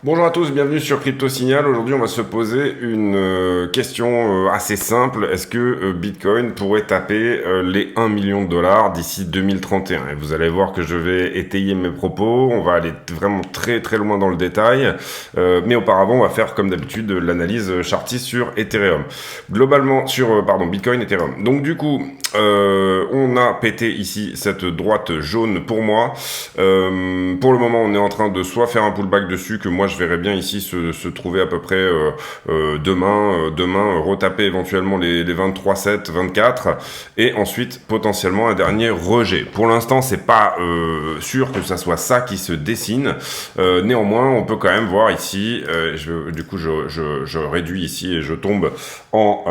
Bonjour à tous, bienvenue sur Crypto Signal. Aujourd'hui, on va se poser une question assez simple. Est-ce que Bitcoin pourrait taper les 1 million de dollars d'ici 2031? Et vous allez voir que je vais étayer mes propos. On va aller vraiment très très loin dans le détail. Mais auparavant, on va faire comme d'habitude l'analyse chartiste sur Ethereum. Globalement, sur Bitcoin, Ethereum. Donc du coup, on a pété ici cette droite jaune pour moi. Pour le moment, on est en train de soit faire un pullback dessus, que moi je verrais bien ici se trouver à peu près demain retaper éventuellement les 23,7, 24, et ensuite potentiellement un dernier rejet. Pour l'instant, c'est pas sûr que ça soit ça qui se dessine. Néanmoins, on peut quand même voir ici, je réduis ici et je tombe en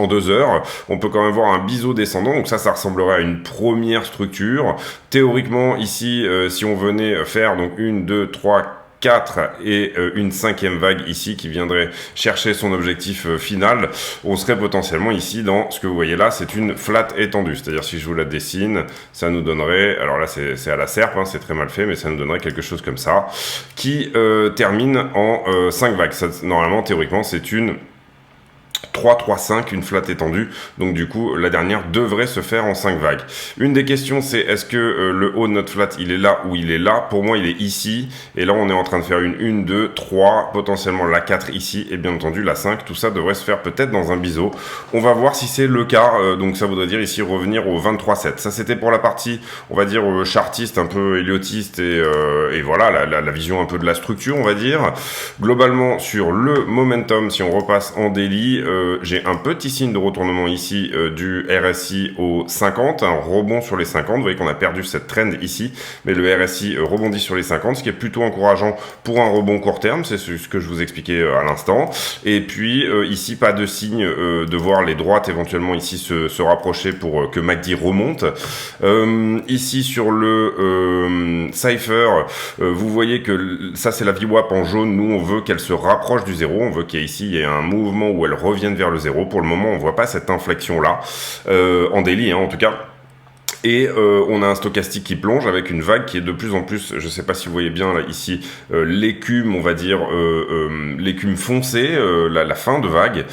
2 heures, on peut quand même voir un biseau descendant, donc ça ressemblerait à une première structure. Théoriquement, ici, si on venait faire donc 1, 2, 3, 4 et une 5e vague ici qui viendrait chercher son objectif final, on serait potentiellement ici dans ce que vous voyez là, c'est une flat étendue, c'est-à-dire si je vous la dessine, ça nous donnerait, alors là c'est à la serpe, hein, c'est très mal fait, mais ça nous donnerait quelque chose comme ça, qui termine en 5 vagues. Ça, normalement, théoriquement, c'est une 3, 3, 5, une flat étendue. Donc du coup, la dernière devrait se faire en 5 vagues. Une des questions, c'est est-ce que le haut de notre flat, il est là ou il est là? Pour moi, il est ici. Et là, on est en train de faire une 1, 2, 3, potentiellement la 4 ici, et bien entendu la 5. Tout ça devrait se faire peut-être dans un biseau. On va voir si c'est le cas. Donc ça voudrait dire ici revenir au 23,7. Ça, c'était pour la partie, on va dire, chartiste, un peu héliotiste, et voilà, la vision un peu de la structure, on va dire. Globalement, sur le momentum, si on repasse en daily, j'ai un petit signe de retournement ici du RSI au 50, un rebond sur les 50, vous voyez qu'on a perdu cette trend ici, mais le RSI rebondit sur les 50, ce qui est plutôt encourageant pour un rebond court terme, c'est ce que je vous expliquais à l'instant. Et puis ici, pas de signe de voir les droites éventuellement ici se rapprocher pour que MACD remonte. Ici sur le Cypher, vous voyez que ça c'est la VWAP en jaune, nous on veut qu'elle se rapproche du zéro, on veut qu'il y ait ici il y ait un mouvement où elle revienne vers le zéro. Pour le moment, on voit pas cette inflexion là en daily, hein, en tout cas. Et on a un stochastique qui plonge avec une vague qui est de plus en plus, je sais pas si vous voyez bien là ici, l'écume, on va dire, l'écume foncée, la fin de vague.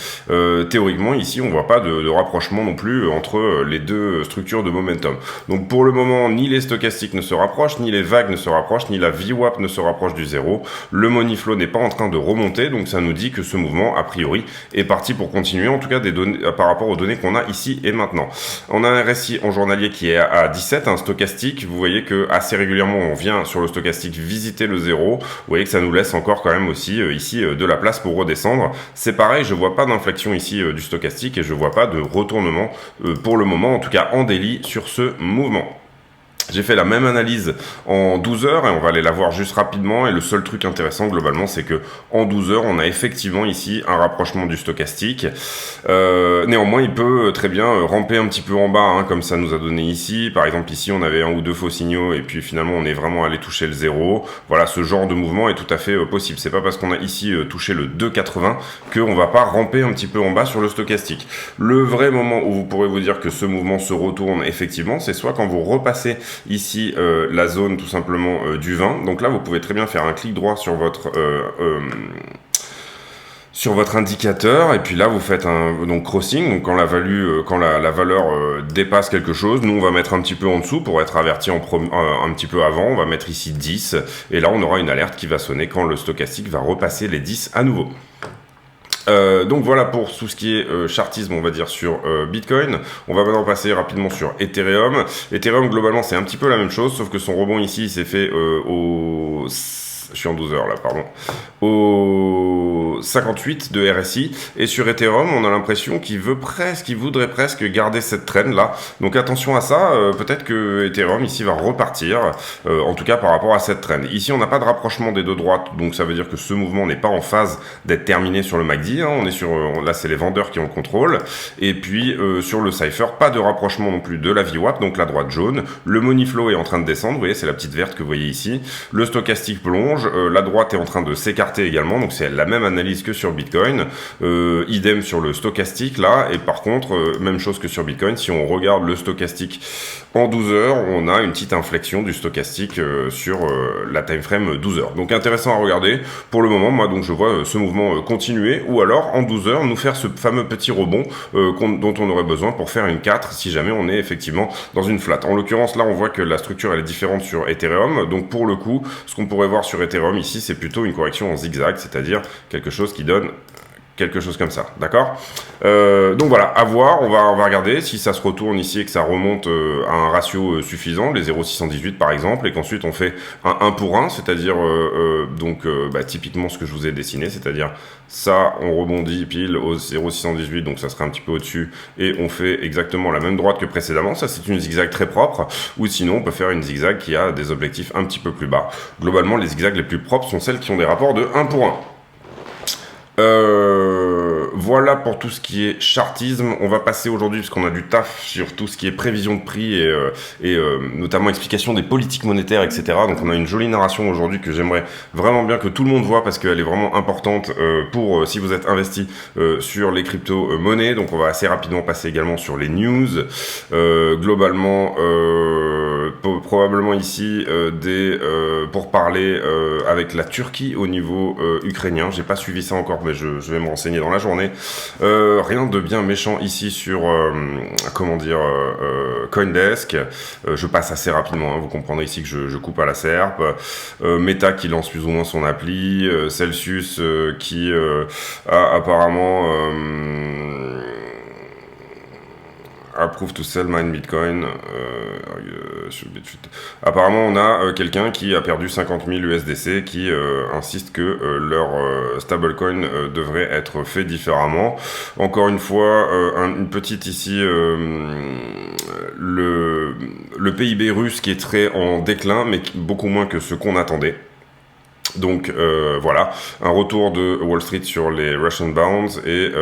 Théoriquement, ici, on voit pas de rapprochement non plus entre les deux structures de momentum. Donc pour le moment, ni les stochastiques ne se rapprochent, ni les vagues ne se rapprochent, ni la VWAP ne se rapproche du zéro. Le money flow n'est pas en train de remonter, donc ça nous dit que ce mouvement, a priori, est parti pour continuer, en tout cas des données, par rapport aux données qu'on a ici et maintenant. On a un RSI en journalier qui est à 17, un stochastique, vous voyez que assez régulièrement on vient sur le stochastique visiter le zéro, vous voyez que ça nous laisse encore quand même aussi ici de la place pour redescendre. C'est pareil, je vois pas d'inflexion ici du stochastique et je vois pas de retournement pour le moment, en tout cas en daily sur ce mouvement. J'ai fait la même analyse en 12 heures et on va aller la voir juste rapidement, et le seul truc intéressant globalement c'est que en 12 heures on a effectivement ici un rapprochement du stochastique. Néanmoins il peut très bien ramper un petit peu en bas, hein, comme ça nous a donné ici. Par exemple ici on avait un ou deux faux signaux et puis finalement on est vraiment allé toucher le zéro. Voilà, ce genre de mouvement est tout à fait possible. C'est pas parce qu'on a ici touché le 2,80 qu'on va pas ramper un petit peu en bas sur le stochastique. Le vrai moment où vous pourrez vous dire que ce mouvement se retourne effectivement, c'est soit quand vous repassez ici la zone tout simplement du 20. Donc là vous pouvez très bien faire un clic droit sur votre indicateur, et puis là vous faites un donc crossing, donc quand la valeur dépasse quelque chose, nous on va mettre un petit peu en dessous pour être averti un petit peu avant, on va mettre ici 10, et là on aura une alerte qui va sonner quand le stochastique va repasser les 10 à nouveau. Donc voilà pour tout ce qui est chartisme, on va dire, sur Bitcoin. On va maintenant passer rapidement sur Ethereum. Ethereum globalement c'est un petit peu la même chose, sauf que son rebond ici s'est fait au... Je suis en 12 heures là, pardon. Au 58 de RSI. Et sur Ethereum, on a l'impression qu'il voudrait presque garder cette trend là. Donc attention à ça. Peut-être que Ethereum ici va repartir. En tout cas par rapport à cette trend. Ici, on n'a pas de rapprochement des deux droites. Donc ça veut dire que ce mouvement n'est pas en phase d'être terminé sur le MACD. Hein. On est sur, là, c'est les vendeurs qui ont le contrôle. Et puis sur le Cypher, pas de rapprochement non plus de la VWAP, donc la droite jaune. Le money flow est en train de descendre. Vous voyez, c'est la petite verte que vous voyez ici. Le stochastique plonge. prolonge, la droite est en train de s'écarter également, donc c'est la même analyse que sur Bitcoin, idem sur le stochastique là, et par contre, même chose que sur Bitcoin, si on regarde le stochastique en 12 heures, on a une petite inflexion du stochastique sur la time frame 12 heures. Donc intéressant à regarder. Pour le moment, moi donc je vois ce mouvement continuer, ou alors en 12 heures nous faire ce fameux petit rebond dont on aurait besoin pour faire une 4 si jamais on est effectivement dans une flat. En l'occurrence là on voit que la structure elle est différente sur Ethereum, donc pour le coup ce qu'on pourrait voir sur Ethereum ici c'est plutôt une correction en zigzag, c'est-à-dire quelque chose qui donne quelque chose comme ça, d'accord. Donc voilà, à voir, on va regarder si ça se retourne ici et que ça remonte à un ratio suffisant, les 0,618 par exemple, et qu'ensuite on fait un 1 pour 1, c'est-à-dire typiquement ce que je vous ai dessiné, c'est-à-dire ça, on rebondit pile au 0,618, donc ça serait un petit peu au-dessus, et on fait exactement la même droite que précédemment, ça c'est une zigzag très propre, ou sinon on peut faire une zigzag qui a des objectifs un petit peu plus bas. Globalement, les zigzags les plus propres sont celles qui ont des rapports de 1 pour 1. Voilà pour tout ce qui est chartisme. On va passer aujourd'hui, parce qu'on a du taf sur tout ce qui est prévision de prix et notamment explication des politiques monétaires, etc. Donc on a une jolie narration aujourd'hui que j'aimerais vraiment bien que tout le monde voit parce qu'elle est vraiment importante pour si vous êtes investi sur les crypto-monnaies. Donc on va assez rapidement passer également sur les news. Globalement, probablement ici pour parler avec la Turquie au niveau ukrainien. J'ai pas suivi ça encore, mais je vais me renseigner dans la journée. Rien de bien méchant ici sur Coindesk. Je passe assez rapidement, hein, vous comprendrez ici que je coupe à la serpe. Meta qui lance plus ou moins son appli, Celsius qui a apparemment approve to sell mine Bitcoin. Apparemment, on a quelqu'un qui a perdu 50 000 USDC qui insiste que leur stablecoin devrait être fait différemment. Encore une fois, une petite ici, le PIB russe qui est très en déclin, mais beaucoup moins que ce qu'on attendait. Donc voilà, un retour de Wall Street sur les Russian bonds et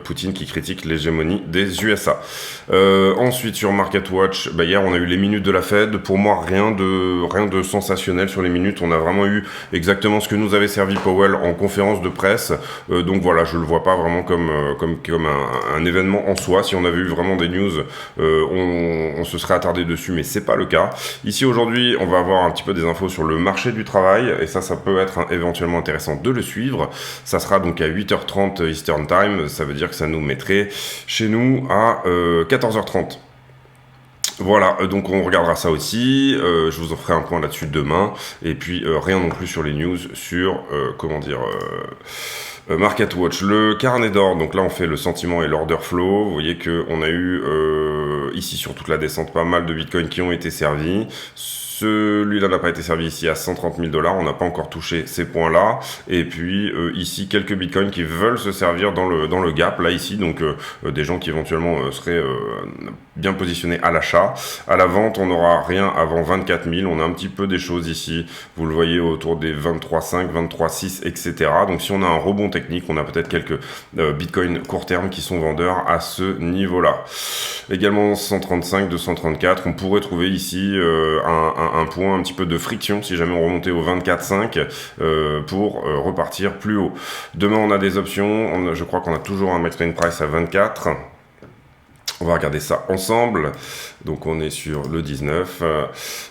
Poutine qui critique l'hégémonie des USA. Ensuite sur MarketWatch, hier on a eu les minutes de la Fed. Pour moi rien de sensationnel sur les minutes. On a vraiment eu exactement ce que nous avait servi Powell en conférence de presse. Donc voilà, je le vois pas vraiment comme un événement en soi. Si on avait eu vraiment des news, on se serait attardé dessus, mais c'est pas le cas. Ici aujourd'hui, on va avoir un petit peu des infos sur le marché du travail et ça peut être éventuellement intéressant de le suivre. Ça sera donc à 8h30 Eastern Time, ça veut dire que ça nous mettrait chez nous à 14h30. Voilà, donc on regardera ça aussi, je vous en ferai un point là-dessus demain, et puis rien non plus sur les news sur, MarketWatch. Le carnet d'or, donc là on fait le sentiment et l'order flow, vous voyez qu'on a eu ici sur toute la descente pas mal de bitcoins qui ont été servis. Celui-là n'a pas été servi ici à 130 000 $, on n'a pas encore touché ces points-là. Et puis ici, quelques bitcoins qui veulent se servir dans le gap, là ici, donc des gens qui éventuellement seraient bien positionnés à l'achat. À la vente, on n'aura rien avant 24 000, on a un petit peu des choses ici, vous le voyez autour des 23,5, 23,6, etc. Donc si on a un rebond technique, on a peut-être quelques bitcoins court terme qui sont vendeurs à ce niveau-là. Également 135, 234, on pourrait trouver ici un point un petit peu de friction si jamais on remontait au 24,5 pour repartir plus haut. Demain on a des options, je crois qu'on a toujours un max pain price à 24. On va regarder ça ensemble. Donc on est sur le 19.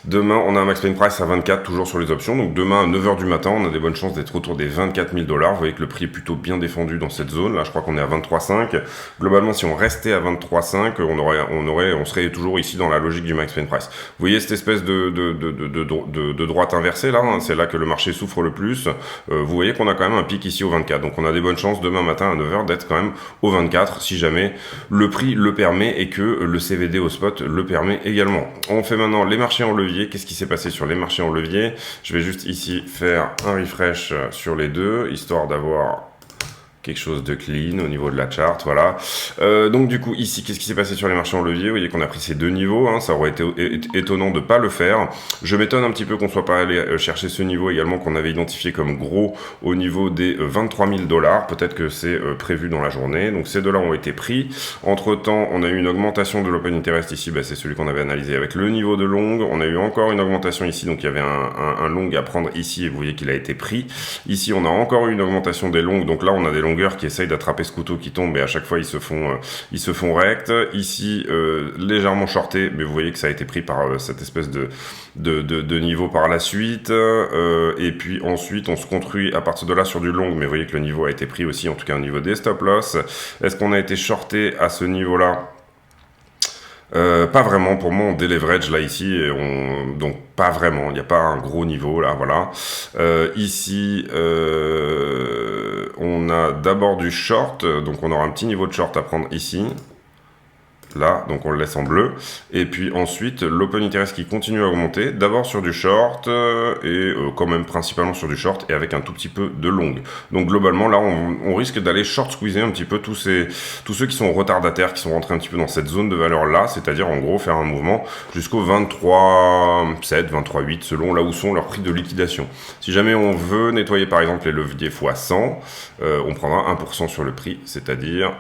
Demain, on a un max pain price à 24, toujours sur les options. Donc demain, à 9h du matin, on a des bonnes chances d'être autour des 24 000 $. Vous voyez que le prix est plutôt bien défendu dans cette zone. Là, je crois qu'on est à 23,5. Globalement, si on restait à 23,5, on serait toujours ici dans la logique du max pain price. Vous voyez cette espèce de droite inversée là, hein, c'est là que le marché souffre le plus. Vous voyez qu'on a quand même un pic ici au 24. Donc on a des bonnes chances demain matin à 9h d'être quand même au 24 si jamais le prix le permet et que le CVD au spot le permet également. On fait maintenant les marchés en levier. Qu'est-ce qui s'est passé sur les marchés en levier? Je vais juste ici faire un refresh sur les deux, histoire d'avoir quelque chose de clean au niveau de la charte, voilà. Donc du coup ici, qu'est-ce qui s'est passé sur les marchés en levier? Vous voyez qu'on a pris ces deux niveaux, hein, ça aurait été étonnant de pas le faire. Je m'étonne un petit peu qu'on soit pas allé chercher ce niveau également qu'on avait identifié comme gros au niveau des 23 000 $. Peut-être que c'est prévu dans la journée. Donc ces deux-là ont été pris. Entre temps, on a eu une augmentation de l'open interest ici, bah, c'est celui qu'on avait analysé avec le niveau de long. On a eu encore une augmentation ici, donc il y avait un long à prendre ici et vous voyez qu'il a été pris. Ici, on a encore eu une augmentation des longues, donc là on a des longueurs qui essayent d'attraper ce couteau qui tombe et à chaque fois ils se font rect. Ici légèrement shorté, mais vous voyez que ça a été pris par cette espèce de niveau par la suite. Et puis ensuite on se construit à partir de là sur du long, mais vous voyez que le niveau a été pris aussi, en tout cas au niveau des stop loss. Est-ce qu'on a été shorté à ce niveau là? Pas vraiment, pour moi on déleverage là ici, donc pas vraiment, il n'y a pas un gros niveau là, voilà. Ici on a d'abord du short, donc on aura un petit niveau de short à prendre ici. Là, donc on le laisse en bleu, et puis ensuite l'open interest qui continue à augmenter, d'abord sur du short, et quand même principalement sur du short, et avec un tout petit peu de long. Donc globalement là on risque d'aller short squeezer un petit peu tous ceux qui sont retardataires, qui sont rentrés un petit peu dans cette zone de valeur là, c'est-à-dire en gros faire un mouvement jusqu'au 23,7, 23,8 selon là où sont leurs prix de liquidation. Si jamais on veut nettoyer par exemple les leviers x100, on prendra 1% sur le prix, c'est-à-dire...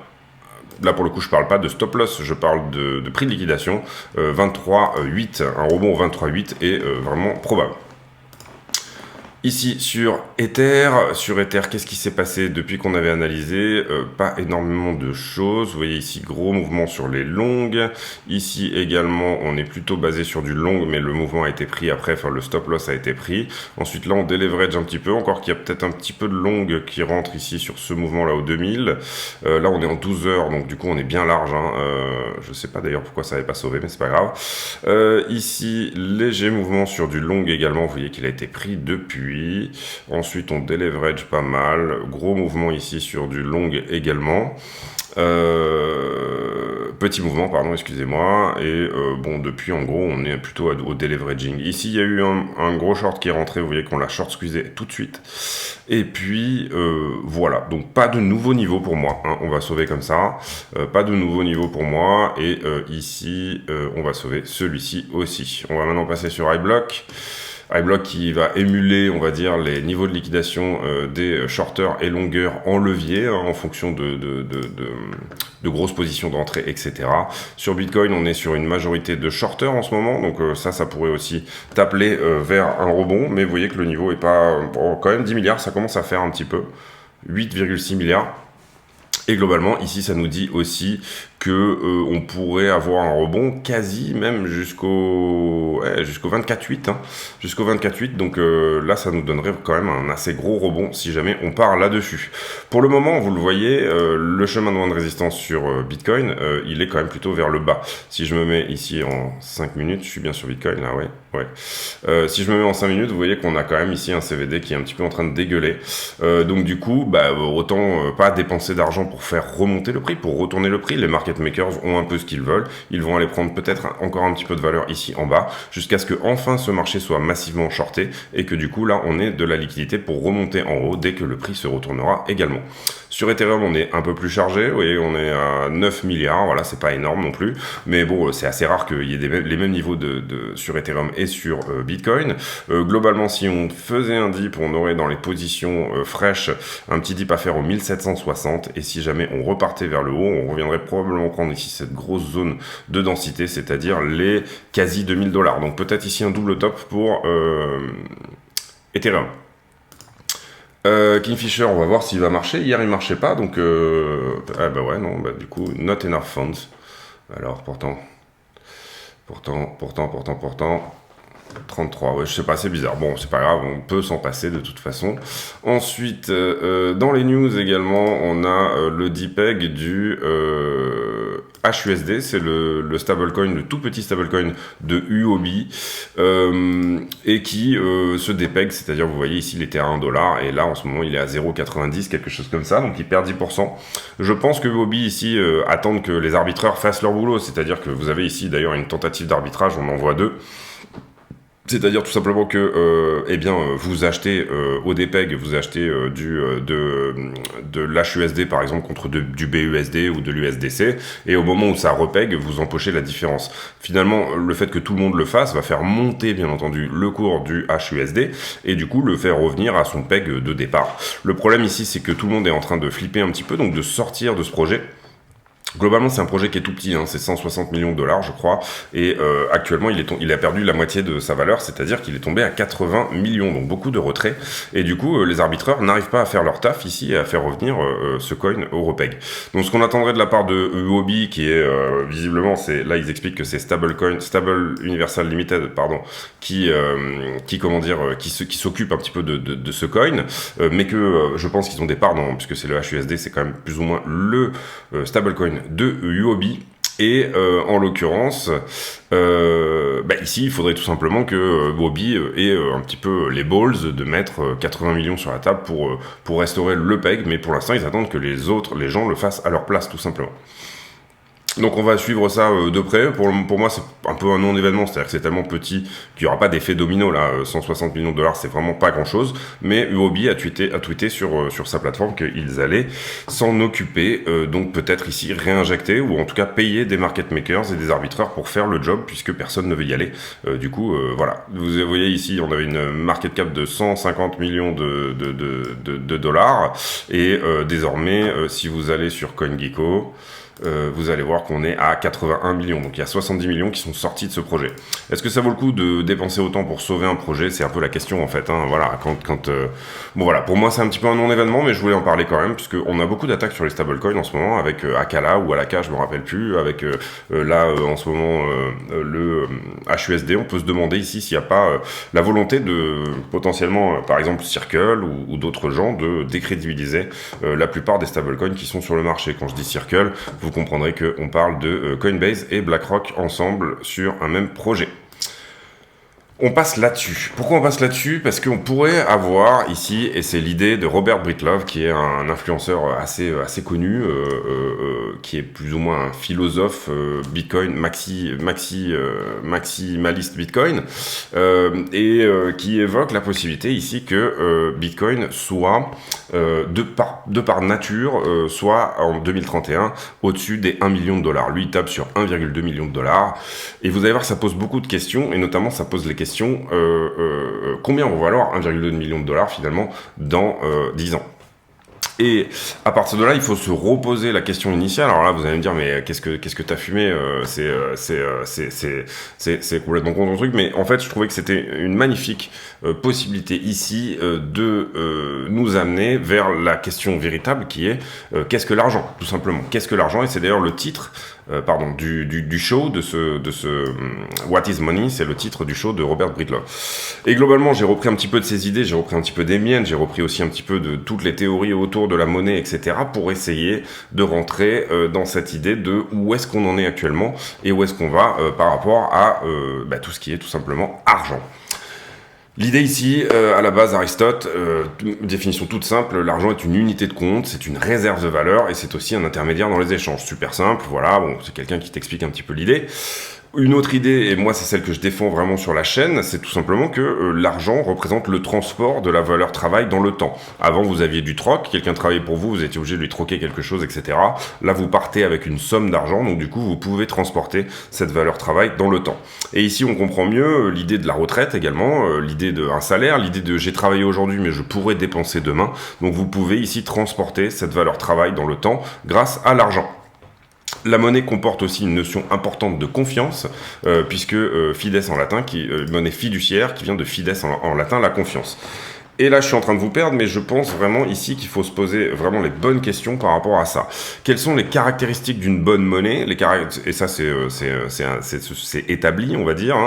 Là, pour le coup, je parle pas de stop loss, je parle de prix de liquidation. 23,8, un rebond au 23,8 est vraiment probable. Ici sur Ether, qu'est-ce qui s'est passé depuis qu'on avait analysé? Pas énormément de choses. Vous voyez ici, gros mouvement sur les longues. Ici également, on est plutôt basé sur du long, mais le mouvement a été pris après, enfin le stop loss a été pris. Ensuite là, on déleverage un petit peu, encore qu'il y a peut-être un petit peu de long qui rentre ici sur ce mouvement-là au 2000. Là, on est en 12 heures, donc du coup, on est bien large. Hein. Je sais pas d'ailleurs pourquoi ça n'avait pas sauvé, mais c'est pas grave. Ici, léger mouvement sur du long également. Vous voyez qu'il a été pris depuis. Ensuite on déleverage pas mal, gros mouvement ici sur du long également, petit mouvement pardon, excusez-moi, et bon depuis en gros on est plutôt au deleveraging. Ici il y a eu un gros short qui est rentré, vous voyez qu'on l'a short squeezé tout de suite, et puis voilà, donc pas de nouveau niveau pour moi, hein. On va sauver comme ça, pas de nouveau niveau pour moi, et ici on va sauver celui-ci aussi. On va maintenant passer sur iBlock. iBlock qui va émuler, on va dire, les niveaux de liquidation des shorters et longueurs en levier, hein, en fonction de grosses positions d'entrée, etc. Sur Bitcoin, on est sur une majorité de shorters en ce moment, donc ça pourrait aussi t'appeler vers un rebond, mais vous voyez que le niveau est pas... Bon, quand même 10 milliards, ça commence à faire un petit peu. 8,6 milliards. Et globalement, ici, ça nous dit aussi que on pourrait avoir un rebond quasi même jusqu'au 24,8, hein, jusqu'au 24,8. Donc là, ça nous donnerait quand même un assez gros rebond si jamais on part là-dessus. Pour le moment, vous le voyez, le chemin de résistance sur Bitcoin, il est quand même plutôt vers le bas. Si je me mets ici en 5 minutes, je suis bien sur Bitcoin là, ouais. Si je me mets en 5 minutes, vous voyez qu'on a quand même ici un CVD qui est un petit peu en train de dégueuler. Donc du coup, bah, autant pas dépenser d'argent pour faire remonter le prix, pour retourner le prix. Les market makers ont un peu ce qu'ils veulent. Ils vont aller prendre peut-être encore un petit peu de valeur ici en bas, jusqu'à ce que enfin ce marché soit massivement shorté et que du coup là on ait de la liquidité pour remonter en haut dès que le prix se retournera également. Sur Ethereum, on est un peu plus chargé, vous voyez, on est à 9 milliards, voilà, c'est pas énorme non plus, mais bon, c'est assez rare qu'il y ait les mêmes niveaux sur Ethereum et sur Bitcoin. Globalement, si on faisait un dip, on aurait dans les positions fraîches un petit dip à faire au 1760, et si jamais on repartait vers le haut, on reviendrait probablement prendre ici cette grosse zone de densité, c'est-à-dire les quasi 2000 $. Donc peut-être ici un double top pour Ethereum. Kingfisher, on va voir s'il va marcher. Hier, il marchait pas, donc... Ah bah ouais, non, bah du coup, not enough funds. Alors, pourtant... 33, ouais, je sais pas, c'est bizarre. Bon, c'est pas grave, on peut s'en passer de toute façon. Ensuite, dans les news également, on a le DPEG du HUSD, c'est le stablecoin, le tout petit stablecoin de UOB, et qui se dépeg, c'est-à-dire, vous voyez ici, il était à 1$, et là, en ce moment, il est à 0,90, quelque chose comme ça, donc il perd 10%. Je pense que UOB, ici, attendent que les arbitreurs fassent leur boulot, c'est-à-dire que vous avez ici, d'ailleurs, une tentative d'arbitrage, on en voit deux. C'est-à-dire tout simplement que, vous achetez au DPEG, vous achetez de l'HUSD par exemple contre du BUSD ou de l'USDC, et au moment où ça repeg, vous empochez la différence. Finalement, le fait que tout le monde le fasse va faire monter bien entendu le cours du HUSD et du coup le faire revenir à son peg de départ. Le problème ici, c'est que tout le monde est en train de flipper un petit peu, donc de sortir de ce projet. Globalement, c'est un projet qui est tout petit, hein, c'est 160 millions de dollars, je crois, et actuellement, il a perdu la moitié de sa valeur, c'est-à-dire qu'il est tombé à 80 millions, donc beaucoup de retraits, et du coup, les arbitreurs n'arrivent pas à faire leur taf ici et à faire revenir ce coin au repeg. Donc, ce qu'on attendrait de la part de Huobi, qui est visiblement, là, ils expliquent que c'est Stable Universal Limited, pardon, qui s'occupe un petit peu de ce coin, mais que je pense qu'ils ont des parts, puisque c'est le HUSD, c'est quand même plus ou moins le stablecoin de Huobi. Et en l'occurrence, ici, il faudrait tout simplement que Huobi ait un petit peu les balls de mettre 80 millions sur la table pour restaurer le peg, mais pour l'instant, ils attendent que les gens le fassent à leur place, tout simplement. Donc on va suivre ça de près. Pour moi, c'est un peu un non-événement, c'est-à-dire que c'est tellement petit qu'il n'y aura pas d'effet domino là. 160 millions de dollars, c'est vraiment pas grand-chose. Mais Huobi a tweeté sur sa plateforme qu'ils allaient s'en occuper. Donc peut-être ici réinjecter ou en tout cas payer des market makers et des arbitreurs pour faire le job puisque personne ne veut y aller. Voilà. Vous voyez ici, on avait une market cap de 150 millions de dollars et désormais, si vous allez sur CoinGecko, vous allez voir qu'on est à 81 millions. Donc il y a 70 millions qui sont sortis de ce projet. Est-ce que ça vaut le coup de dépenser autant pour sauver un projet? C'est un peu la question en fait. Voilà, bon voilà, pour moi c'est un petit peu un non-événement, mais je voulais en parler quand même, puisqu'on a beaucoup d'attaques sur les stablecoins en ce moment, avec Akala ou Alaka, je me rappelle plus, avec en ce moment le HUSD. On peut se demander ici s'il n'y a pas la volonté de potentiellement, par exemple Circle ou d'autres gens, de décrédibiliser la plupart des stablecoins qui sont sur le marché. Quand je dis Circle, vous comprendrez qu'on parle de Coinbase et BlackRock ensemble sur un même projet. On passe là-dessus. Pourquoi on passe là-dessus? Parce qu'on pourrait avoir ici, et c'est l'idée de Robert Breedlove, qui est un influenceur assez connu, qui est plus ou moins un philosophe Bitcoin, maximaliste Bitcoin, qui évoque la possibilité ici que Bitcoin soit, de par nature, soit en 2031 au-dessus des 1 million de dollars. Lui, il tape sur 1,2 million de dollars. Et vous allez voir, ça pose beaucoup de questions, et notamment, ça pose les questions combien vont valoir 1,2 million de dollars finalement dans 10 ans. Et à partir de là, il faut se reposer la question initiale. Alors là, vous allez me dire, mais qu'est-ce que t'as fumé? C'est complètement con ton truc. Mais en fait, je trouvais que c'était une magnifique possibilité ici de nous amener vers la question véritable qui est qu'est-ce que l'argent, tout simplement. Qu'est-ce que l'argent? Et c'est d'ailleurs le titre du show de ce What is Money, c'est le titre du show de Robert Breedlove. Et globalement, j'ai repris un petit peu de ses idées, j'ai repris un petit peu des miennes, j'ai repris aussi un petit peu de toutes les théories autour de la monnaie, etc., pour essayer de rentrer dans cette idée de où est-ce qu'on en est actuellement et où est-ce qu'on va par rapport à tout ce qui est tout simplement argent. L'idée ici, à la base, Aristote, définition toute simple, l'argent est une unité de compte, c'est une réserve de valeur et c'est aussi un intermédiaire dans les échanges. Super simple, voilà, bon, c'est quelqu'un qui t'explique un petit peu l'idée. Une autre idée, et moi c'est celle que je défends vraiment sur la chaîne, c'est tout simplement que l'argent représente le transport de la valeur travail dans le temps. Avant vous aviez du troc, quelqu'un travaillait pour vous, vous étiez obligé de lui troquer quelque chose, etc. Là vous partez avec une somme d'argent, donc du coup vous pouvez transporter cette valeur travail dans le temps. Et ici on comprend mieux l'idée de la retraite également, l'idée d'un salaire, l'idée de j'ai travaillé aujourd'hui mais je pourrais dépenser demain. Donc vous pouvez ici transporter cette valeur travail dans le temps grâce à l'argent. La monnaie comporte aussi une notion importante de confiance, puisque fides en latin, monnaie fiduciaire, qui vient de fides en latin, la confiance. Et là, je suis en train de vous perdre, mais je pense vraiment ici qu'il faut se poser vraiment les bonnes questions par rapport à ça. Quelles sont les caractéristiques d'une bonne monnaie? Et ça, c'est établi, on va dire.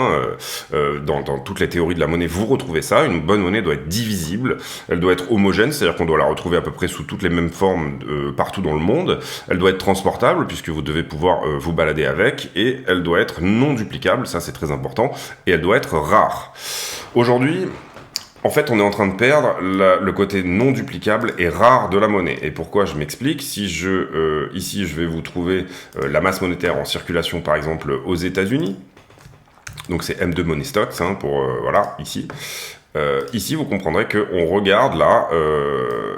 Dans toutes les théories de la monnaie, vous retrouvez ça. Une bonne monnaie doit être divisible. Elle doit être homogène, c'est-à-dire qu'on doit la retrouver à peu près sous toutes les mêmes formes partout dans le monde. Elle doit être transportable, puisque vous devez pouvoir vous balader avec. Et elle doit être non duplicable, ça c'est très important. Et elle doit être rare. Aujourd'hui, en fait, on est en train de perdre le côté non duplicable et rare de la monnaie. Et pourquoi? Je m'explique. Si ici, je vais vous trouver la masse monétaire en circulation, par exemple, aux États-Unis. Donc c'est M2 Money Stocks, hein, pour, voilà, ici. Ici, vous comprendrez qu'on regarde là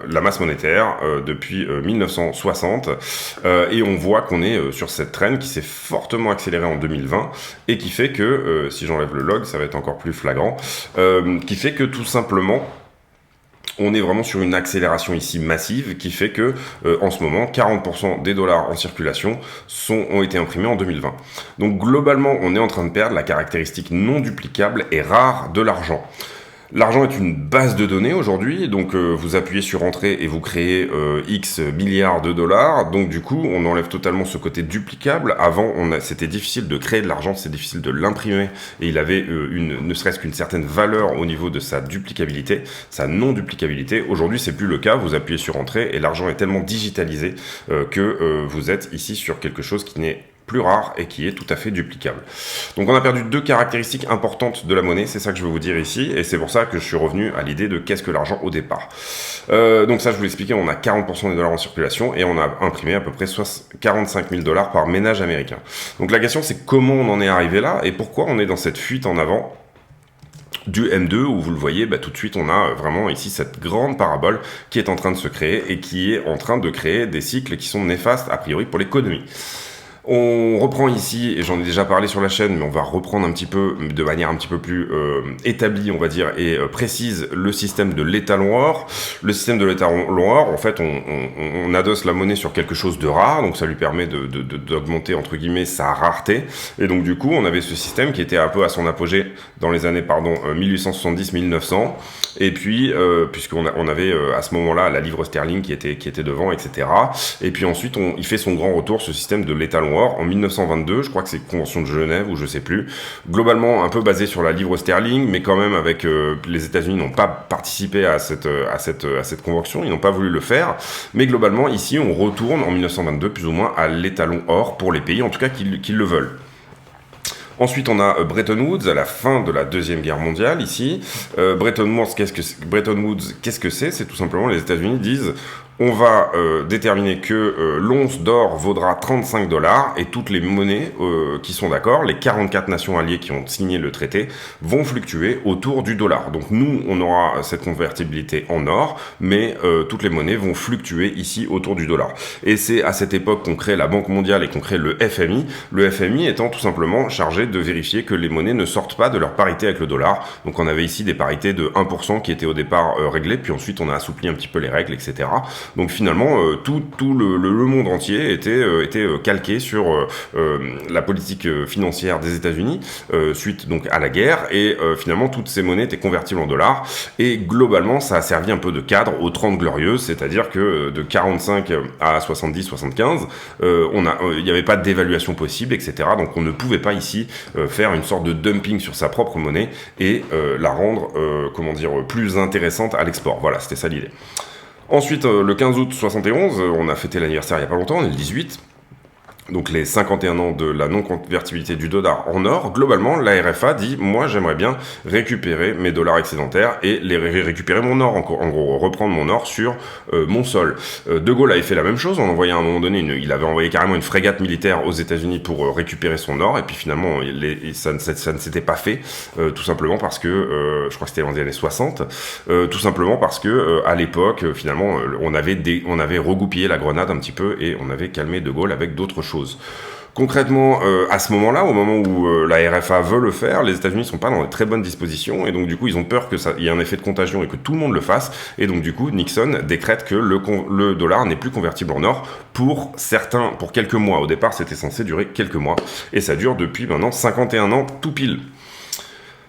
la masse monétaire depuis 1960 et on voit qu'on est sur cette trend qui s'est fortement accélérée en 2020 et qui fait que, si j'enlève le log, ça va être encore plus flagrant, qui fait que tout simplement, on est vraiment sur une accélération ici massive qui fait que, en ce moment, 40% des dollars en circulation ont été imprimés en 2020. Donc globalement, on est en train de perdre la caractéristique non duplicable et rare de l'argent. L'argent est une base de données aujourd'hui, donc vous appuyez sur Entrée et vous créez X milliards de dollars, donc du coup on enlève totalement ce côté duplicable. Avant c'était difficile de créer de l'argent, c'est difficile de l'imprimer, et il avait ne serait-ce qu'une certaine valeur au niveau de sa duplicabilité, sa non-duplicabilité. Aujourd'hui c'est plus le cas, vous appuyez sur Entrée et l'argent est tellement digitalisé que vous êtes ici sur quelque chose qui n'est plus rare et qui est tout à fait duplicable. Donc on a perdu deux caractéristiques importantes de la monnaie, c'est ça que je veux vous dire ici, et c'est pour ça que je suis revenu à l'idée de qu'est-ce que l'argent au départ. Donc ça je vous l'expliquais, on a 40% des dollars en circulation et on a imprimé à peu près 45 000 dollars par ménage américain. Donc la question c'est comment on en est arrivé là et pourquoi on est dans cette fuite en avant du M2 où vous le voyez, tout de suite on a vraiment ici cette grande parabole qui est en train de se créer et qui est en train de créer des cycles qui sont néfastes a priori pour l'économie. On reprend ici, et j'en ai déjà parlé sur la chaîne, mais on va reprendre un petit peu, de manière un petit peu plus établie, on va dire, et précise, le système de l'étalon or. Le système de l'étalon or, en fait, on adosse la monnaie sur quelque chose de rare, donc ça lui permet d'augmenter, entre guillemets, sa rareté. Et donc, du coup, on avait ce système qui était un peu à son apogée dans les années, 1870-1900. Et puis, puisqu'on avait à ce moment-là la livre sterling qui était devant, etc. Et puis ensuite, il fait son grand retour, ce système de l'étalon or, en 1922, je crois que c'est Convention de Genève, ou je sais plus. Globalement, un peu basé sur la livre sterling, mais quand même avec les États-Unis n'ont pas participé à cette convention, ils n'ont pas voulu le faire. Mais globalement, ici, on retourne en 1922, plus ou moins, à l'étalon or pour les pays, en tout cas, qui le veulent. Ensuite, on a Bretton Woods à la fin de la Deuxième Guerre mondiale, ici. Bretton Woods, qu'est-ce que c'est? C'est tout simplement les États-Unis disent on va déterminer que l'once d'or vaudra 35 dollars et toutes les monnaies qui sont d'accord, les 44 nations alliées qui ont signé le traité, vont fluctuer autour du dollar. Donc nous, on aura cette convertibilité en or, mais toutes les monnaies vont fluctuer ici autour du dollar. Et c'est à cette époque qu'on crée la Banque mondiale et qu'on crée le FMI. Le FMI étant tout simplement chargé de vérifier que les monnaies ne sortent pas de leur parité avec le dollar. Donc on avait ici des parités de 1% qui étaient au départ réglées, puis ensuite on a assoupli un petit peu les règles, etc. Donc finalement, tout le monde entier était calqué sur la politique financière des États-Unis suite donc à la guerre, et finalement toutes ces monnaies étaient convertibles en dollars, et globalement ça a servi un peu de cadre aux 30 glorieuses, c'est-à-dire que de 45 à 70-75, il n'y avait pas d'évaluation possible, etc. Donc on ne pouvait pas ici faire une sorte de dumping sur sa propre monnaie et la rendre, plus intéressante à l'export. Voilà, c'était ça l'idée. Ensuite, le 15 août 71, on a fêté l'anniversaire il n'y a pas longtemps, on est le 18, donc les 51 ans de la non-convertibilité du dollar en or. Globalement, la RFA dit, moi j'aimerais bien récupérer mes dollars excédentaires et récupérer mon or, en gros, reprendre mon or sur mon sol. De Gaulle avait fait la même chose, on envoyait à un moment donné, il avait envoyé carrément une frégate militaire aux États-Unis pour récupérer son or, et puis finalement ça ne s'était pas fait, tout simplement parce que, je crois que c'était dans les années 60, tout simplement parce que à l'époque, finalement, on avait regoupillé la grenade un petit peu, et on avait calmé De Gaulle avec d'autres choses. Concrètement, à ce moment-là, au moment où la RFA veut le faire, les États-Unis sont pas dans de très bonnes dispositions, et donc du coup ils ont peur que il y ait un effet de contagion et que tout le monde le fasse, et donc du coup Nixon décrète que le dollar n'est plus convertible en or pour quelques mois. Au départ c'était censé durer quelques mois, et ça dure depuis maintenant 51 ans tout pile.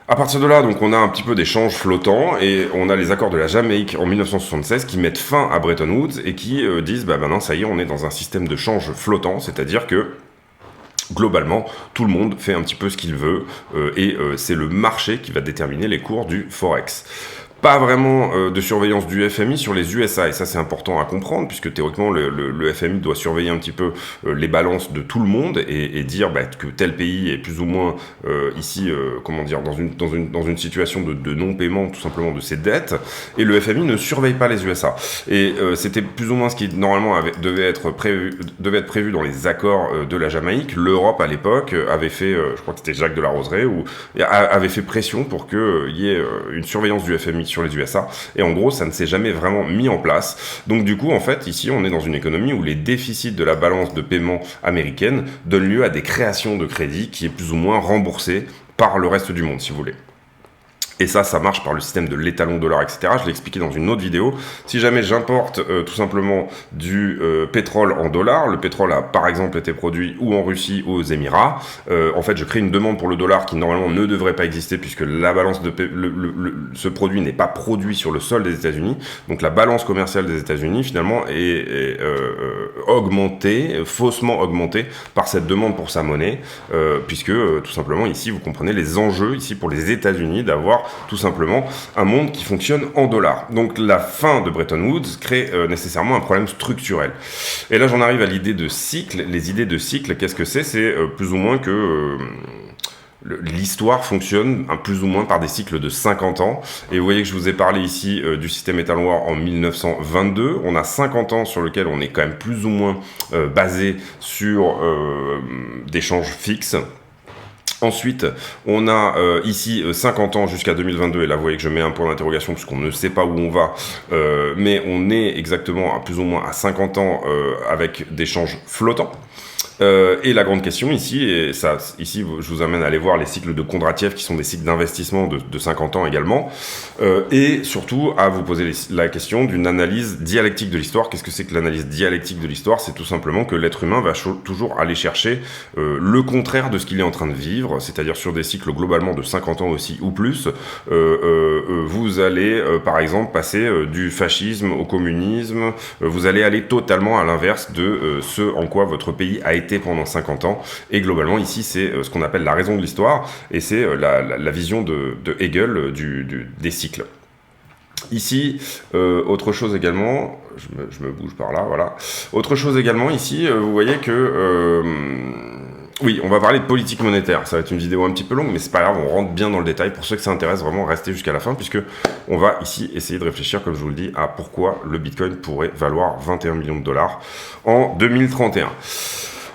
À partir de là, donc, on a un petit peu des changes flottants, et on a les accords de la Jamaïque en 1976 qui mettent fin à Bretton Woods et qui disent maintenant ça y est, on est dans un système de change flottant, c'est-à-dire que globalement, tout le monde fait un petit peu ce qu'il veut, et c'est le marché qui va déterminer les cours du Forex. Pas vraiment de surveillance du FMI sur les USA, et ça c'est important à comprendre, puisque théoriquement le FMI doit surveiller un petit peu les balances de tout le monde et dire que tel pays est plus ou moins ici, dans une situation de non-paiement tout simplement de ses dettes, et le FMI ne surveille pas les USA. Et c'était plus ou moins ce qui normalement devait être prévu dans les accords de la Jamaïque. L'Europe à l'époque avait fait, je crois que c'était Jacques de la Roseraie, avait fait pression pour qu'il y ait une surveillance du FMI sur les USA, et en gros ça ne s'est jamais vraiment mis en place. Donc du coup en fait ici on est dans une économie où les déficits de la balance de paiement américaine donnent lieu à des créations de crédit qui est plus ou moins remboursé par le reste du monde, si vous voulez. Et ça marche par le système de l'étalon dollar, etc. Je l'ai expliqué dans une autre vidéo. Si jamais j'importe tout simplement du pétrole en dollars, le pétrole a par exemple été produit ou en Russie ou aux Émirats, en fait je crée une demande pour le dollar qui normalement ne devrait pas exister puisque la balance de ce produit n'est pas produit sur le sol des États-Unis. Donc la balance commerciale des États-Unis finalement est augmentée, faussement augmentée par cette demande pour sa monnaie, puisque tout simplement ici vous comprenez les enjeux ici pour les États-Unis d'avoir tout simplement un monde qui fonctionne en dollars. Donc la fin de Bretton Woods crée nécessairement un problème structurel. Et là j'en arrive à l'idée de cycle. Les idées de cycle, qu'est-ce que c'est ? C'est plus ou moins que l'histoire fonctionne plus ou moins par des cycles de 50 ans. Et vous voyez que je vous ai parlé ici du système étalon-or en 1922. On a 50 ans sur lequel on est quand même plus ou moins basé sur des changes fixes. Ensuite, on a ici 50 ans jusqu'à 2022, et là vous voyez que je mets un point d'interrogation puisqu'on ne sait pas où on va, mais on est exactement à plus ou moins à 50 ans avec des changes flottants. Et la grande question ici, et ça, ici je vous amène à aller voir les cycles de Kondratiev qui sont des cycles d'investissement de 50 ans également, et surtout à vous poser la question d'une analyse dialectique de l'histoire. Qu'est-ce que c'est que l'analyse dialectique de l'histoire ? C'est tout simplement que l'être humain va toujours aller chercher le contraire de ce qu'il est en train de vivre, c'est-à-dire sur des cycles globalement de 50 ans aussi ou plus, vous allez par exemple passer du fascisme au communisme, vous allez aller totalement à l'inverse de ce en quoi votre pays a été pendant 50 ans, et globalement ici c'est ce qu'on appelle la raison de l'histoire, et c'est la vision de Hegel des cycles. Ici, autre chose également, je me bouge par là, voilà. Autre chose également ici, vous voyez que oui, on va parler de politique monétaire. Ça va être une vidéo un petit peu longue, mais c'est pas grave, on rentre bien dans le détail. Pour ceux que ça intéresse, vraiment restez jusqu'à la fin, puisque on va ici essayer de réfléchir, comme je vous le dis, à pourquoi le Bitcoin pourrait valoir 21 millions de dollars en 2031.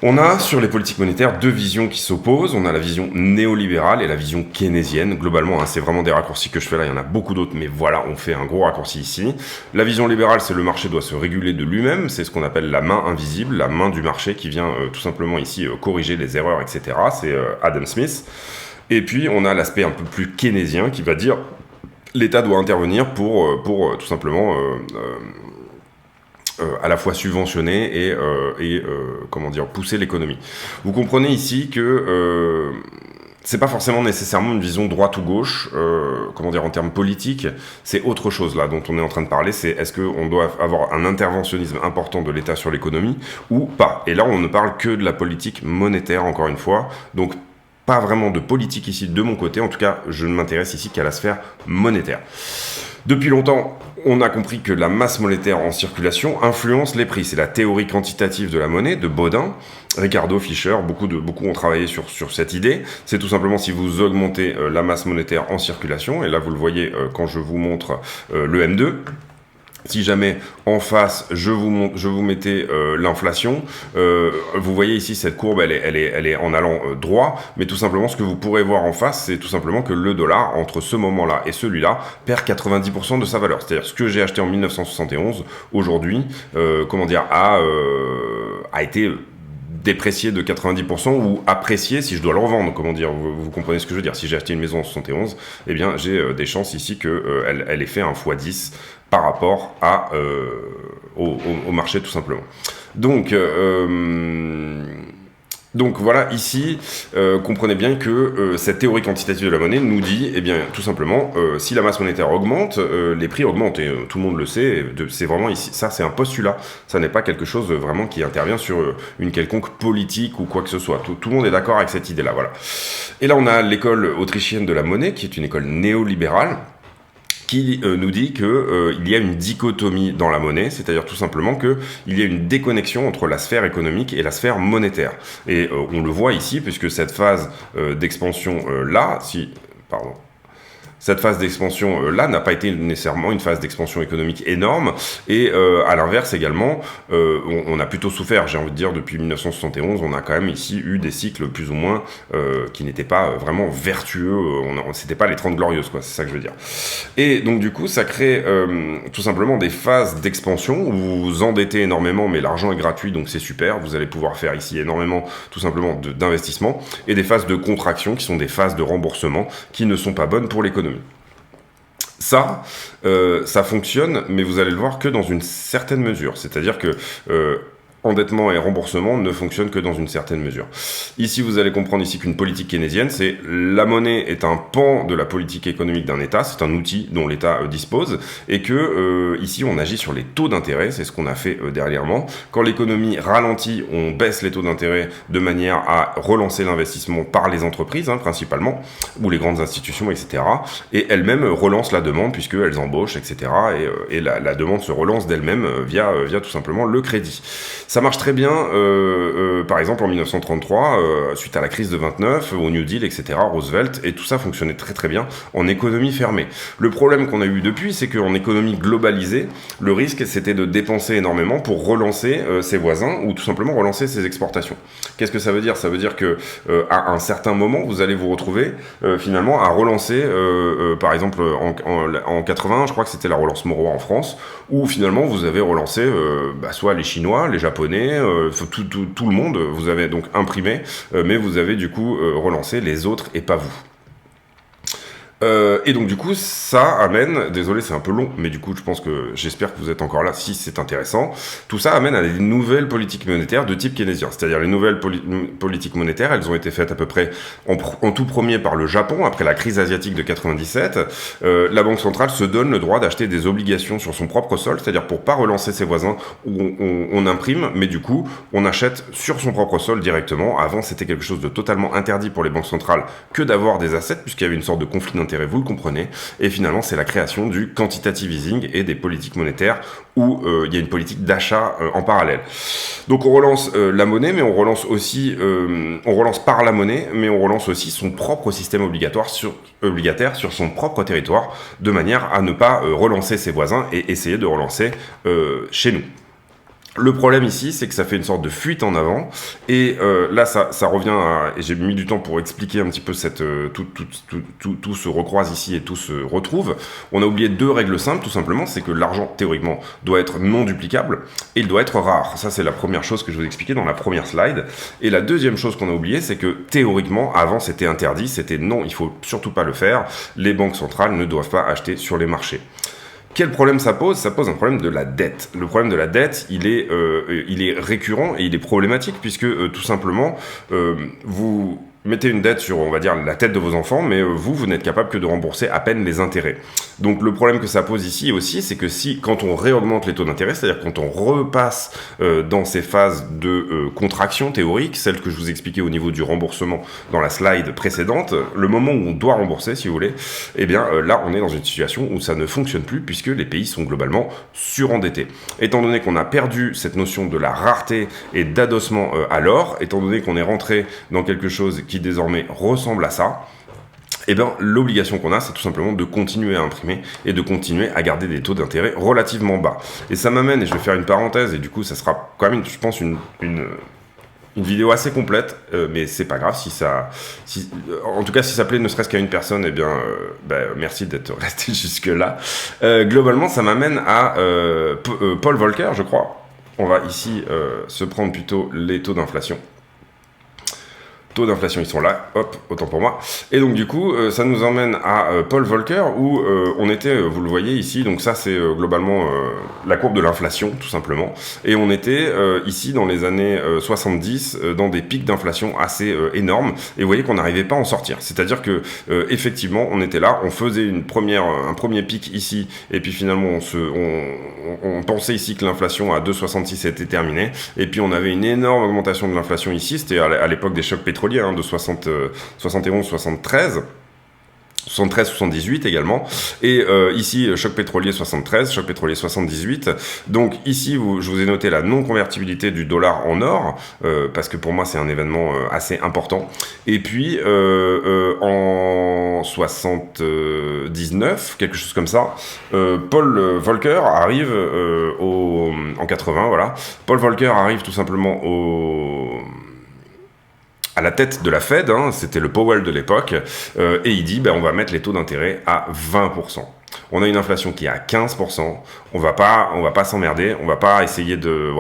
On a sur les politiques monétaires deux visions qui s'opposent. On a la vision néolibérale et la vision keynésienne. Globalement, c'est vraiment des raccourcis que je fais là, il y en a beaucoup d'autres, mais voilà, on fait un gros raccourci ici. La vision libérale, c'est le marché doit se réguler de lui-même, c'est ce qu'on appelle la main invisible, la main du marché qui vient tout simplement ici corriger les erreurs, etc. C'est Adam Smith. Et puis, on a l'aspect un peu plus keynésien qui va dire l'État doit intervenir pour tout simplement à la fois subventionner et pousser l'économie. Vous comprenez ici que c'est pas forcément nécessairement une vision droite ou gauche, en termes politiques, c'est autre chose là dont on est en train de parler, c'est est-ce qu'on doit avoir un interventionnisme important de l'État sur l'économie ou pas. Et là on ne parle que de la politique monétaire encore une fois, donc pas vraiment de politique ici de mon côté, en tout cas je ne m'intéresse ici qu'à la sphère monétaire. Depuis longtemps, on a compris que la masse monétaire en circulation influence les prix. C'est la théorie quantitative de la monnaie de Baudin, Ricardo, Fischer, beaucoup ont travaillé sur cette idée. C'est tout simplement si vous augmentez la masse monétaire en circulation, et là vous le voyez quand je vous montre le M2, si jamais en face je vous mettais l'inflation, vous voyez ici cette courbe elle est en allant droit, mais tout simplement ce que vous pourrez voir en face, c'est tout simplement que le dollar entre ce moment-là et celui-là perd 90% de sa valeur. C'est-à-dire ce que j'ai acheté en 1971 aujourd'hui, a été déprécié de 90% ou apprécié si je dois le revendre, vous comprenez ce que je veux dire. Si j'ai acheté une maison en 71, eh bien j'ai des chances ici qu'elle ait fait un x10 par rapport au marché tout simplement. Donc voilà, ici, comprenez bien que cette théorie quantitative de la monnaie nous dit, eh bien, tout simplement, si la masse monétaire augmente, les prix augmentent, et tout le monde le sait, c'est vraiment ici, ça c'est un postulat, ça n'est pas quelque chose vraiment qui intervient sur une quelconque politique ou quoi que ce soit, tout le monde est d'accord avec cette idée-là, voilà. Et là on a l'école autrichienne de la monnaie, qui est une école néolibérale, qui nous dit que il y a une dichotomie dans la monnaie, c'est-à-dire tout simplement que il y a une déconnexion entre la sphère économique et la sphère monétaire. Et on le voit ici, puisque cette phase d'expansion cette phase d'expansion là n'a pas été nécessairement une phase d'expansion économique énorme, et à l'inverse également, on a plutôt souffert, j'ai envie de dire, depuis 1971, on a quand même ici eu des cycles plus ou moins qui n'étaient pas vraiment vertueux, c'était pas les 30 glorieuses, quoi, c'est ça que je veux dire. Et donc du coup, ça crée tout simplement des phases d'expansion où vous vous endettez énormément, mais l'argent est gratuit, donc c'est super, vous allez pouvoir faire ici énormément, tout simplement, d'investissement, et des phases de contraction qui sont des phases de remboursement qui ne sont pas bonnes pour l'économie. Ça fonctionne, mais vous allez le voir que dans une certaine mesure. C'est-à-dire que endettement et remboursement ne fonctionnent que dans une certaine mesure. Ici, vous allez comprendre ici qu'une politique keynésienne, c'est la monnaie est un pan de la politique économique d'un État, c'est un outil dont l'État dispose, et que ici, on agit sur les taux d'intérêt, c'est ce qu'on a fait dernièrement. Quand l'économie ralentit, on baisse les taux d'intérêt de manière à relancer l'investissement par les entreprises, principalement, ou les grandes institutions, etc. Et elles-mêmes relancent la demande, puisqu'elles embauchent, etc. Et la demande se relance d'elle-même via tout simplement le crédit. Ça marche très bien, par exemple en 1933, suite à la crise de 29, au New Deal, etc., Roosevelt, et tout ça fonctionnait très très bien en économie fermée. Le problème qu'on a eu depuis, c'est qu'en économie globalisée, le risque c'était de dépenser énormément pour relancer ses voisins, ou tout simplement relancer ses exportations. Qu'est-ce que ça veut dire ? Ça veut dire que à un certain moment, vous allez vous retrouver finalement à relancer, par exemple en 81, je crois que c'était la relance Mauroy en France, où finalement vous avez relancé soit les Chinois, les Japonais, tout le monde, vous avez donc imprimé, mais vous avez du coup relancé les autres et pas vous. Et donc du coup ça amène, désolé c'est un peu long, mais du coup j'espère que vous êtes encore là si c'est intéressant, tout ça amène à des nouvelles politiques monétaires de type keynésien, c'est-à-dire les nouvelles politiques monétaires, elles ont été faites à peu près en tout premier par le Japon, après la crise asiatique de 97, la banque centrale se donne le droit d'acheter des obligations sur son propre sol, c'est-à-dire pour pas relancer ses voisins où on imprime, mais du coup on achète sur son propre sol directement. Avant c'était quelque chose de totalement interdit pour les banques centrales que d'avoir des assets, puisqu'il y avait une sorte de conflit d'intérêt, vous le comprenez, et finalement c'est la création du quantitative easing et des politiques monétaires où il y a une politique d'achat en parallèle. Donc on relance la monnaie, mais on relance aussi, on relance par la monnaie, mais on relance aussi son propre système obligataire sur son propre territoire, de manière à ne pas relancer ses voisins et essayer de relancer chez nous. Le problème ici, c'est que ça fait une sorte de fuite en avant, et là, ça revient à... Et j'ai mis du temps pour expliquer un petit peu tout se recroise ici et tout se retrouve. On a oublié deux règles simples, tout simplement, c'est que l'argent, théoriquement, doit être non duplicable, et il doit être rare. Ça, c'est la première chose que je vous expliquais dans la première slide. Et la deuxième chose qu'on a oublié, c'est que, théoriquement, avant, c'était interdit, c'était non, il faut surtout pas le faire. Les banques centrales ne doivent pas acheter sur les marchés. Quel problème ça pose ? Ça pose un problème de la dette. Le problème de la dette, il est récurrent et il est problématique, puisque tout simplement, vous mettez une dette sur, on va dire, la tête de vos enfants, mais vous n'êtes capable que de rembourser à peine les intérêts. Donc le problème que ça pose ici aussi, c'est que quand on réaugmente les taux d'intérêt, c'est-à-dire quand on repasse dans ces phases de contraction théorique, celle que je vous expliquais au niveau du remboursement dans la slide précédente, le moment où on doit rembourser, si vous voulez, eh bien là on est dans une situation où ça ne fonctionne plus, puisque les pays sont globalement surendettés. Étant donné qu'on a perdu cette notion de la rareté et d'adossement à l'or, étant donné qu'on est rentré dans quelque chose qui désormais ressemble à ça, eh bien, l'obligation qu'on a, c'est tout simplement de continuer à imprimer et de continuer à garder des taux d'intérêt relativement bas. Et ça m'amène, et je vais faire une parenthèse, et du coup, ça sera quand même, je pense, une vidéo assez complète, mais c'est pas grave en tout cas, si ça plaît ne serait-ce qu'à une personne, eh bien, merci d'être resté jusque-là. Globalement, ça m'amène à Paul Volcker, je crois. On va ici se prendre plutôt les taux d'inflation. Taux d'inflation, ils sont là, hop, autant pour moi. Et donc du coup, ça nous emmène à Paul Volcker, où on était, vous le voyez ici, donc ça c'est globalement la courbe de l'inflation, tout simplement. Et on était ici dans les années 70, dans des pics d'inflation assez énormes, et vous voyez qu'on n'arrivait pas à en sortir. C'est-à-dire que effectivement, on était là, on faisait un premier pic ici, et puis finalement on pensait ici que l'inflation à 2,66 était terminée, et puis on avait une énorme augmentation de l'inflation ici, c'était à l'époque des chocs pétroliers, de 71-73, 73-78 également, et ici choc pétrolier 73, choc pétrolier 78. Donc ici je vous ai noté la non-convertibilité du dollar en or, parce que pour moi c'est un événement assez important. Et puis en 79, quelque chose comme ça, Paul Volcker arrive en 80, voilà. Paul Volcker arrive tout simplement à la tête de la Fed, hein, c'était le Powell de l'époque, et il dit on va mettre les taux d'intérêt à 20%. On a une inflation qui est à 15%, on va pas s'emmerder, on va pas essayer de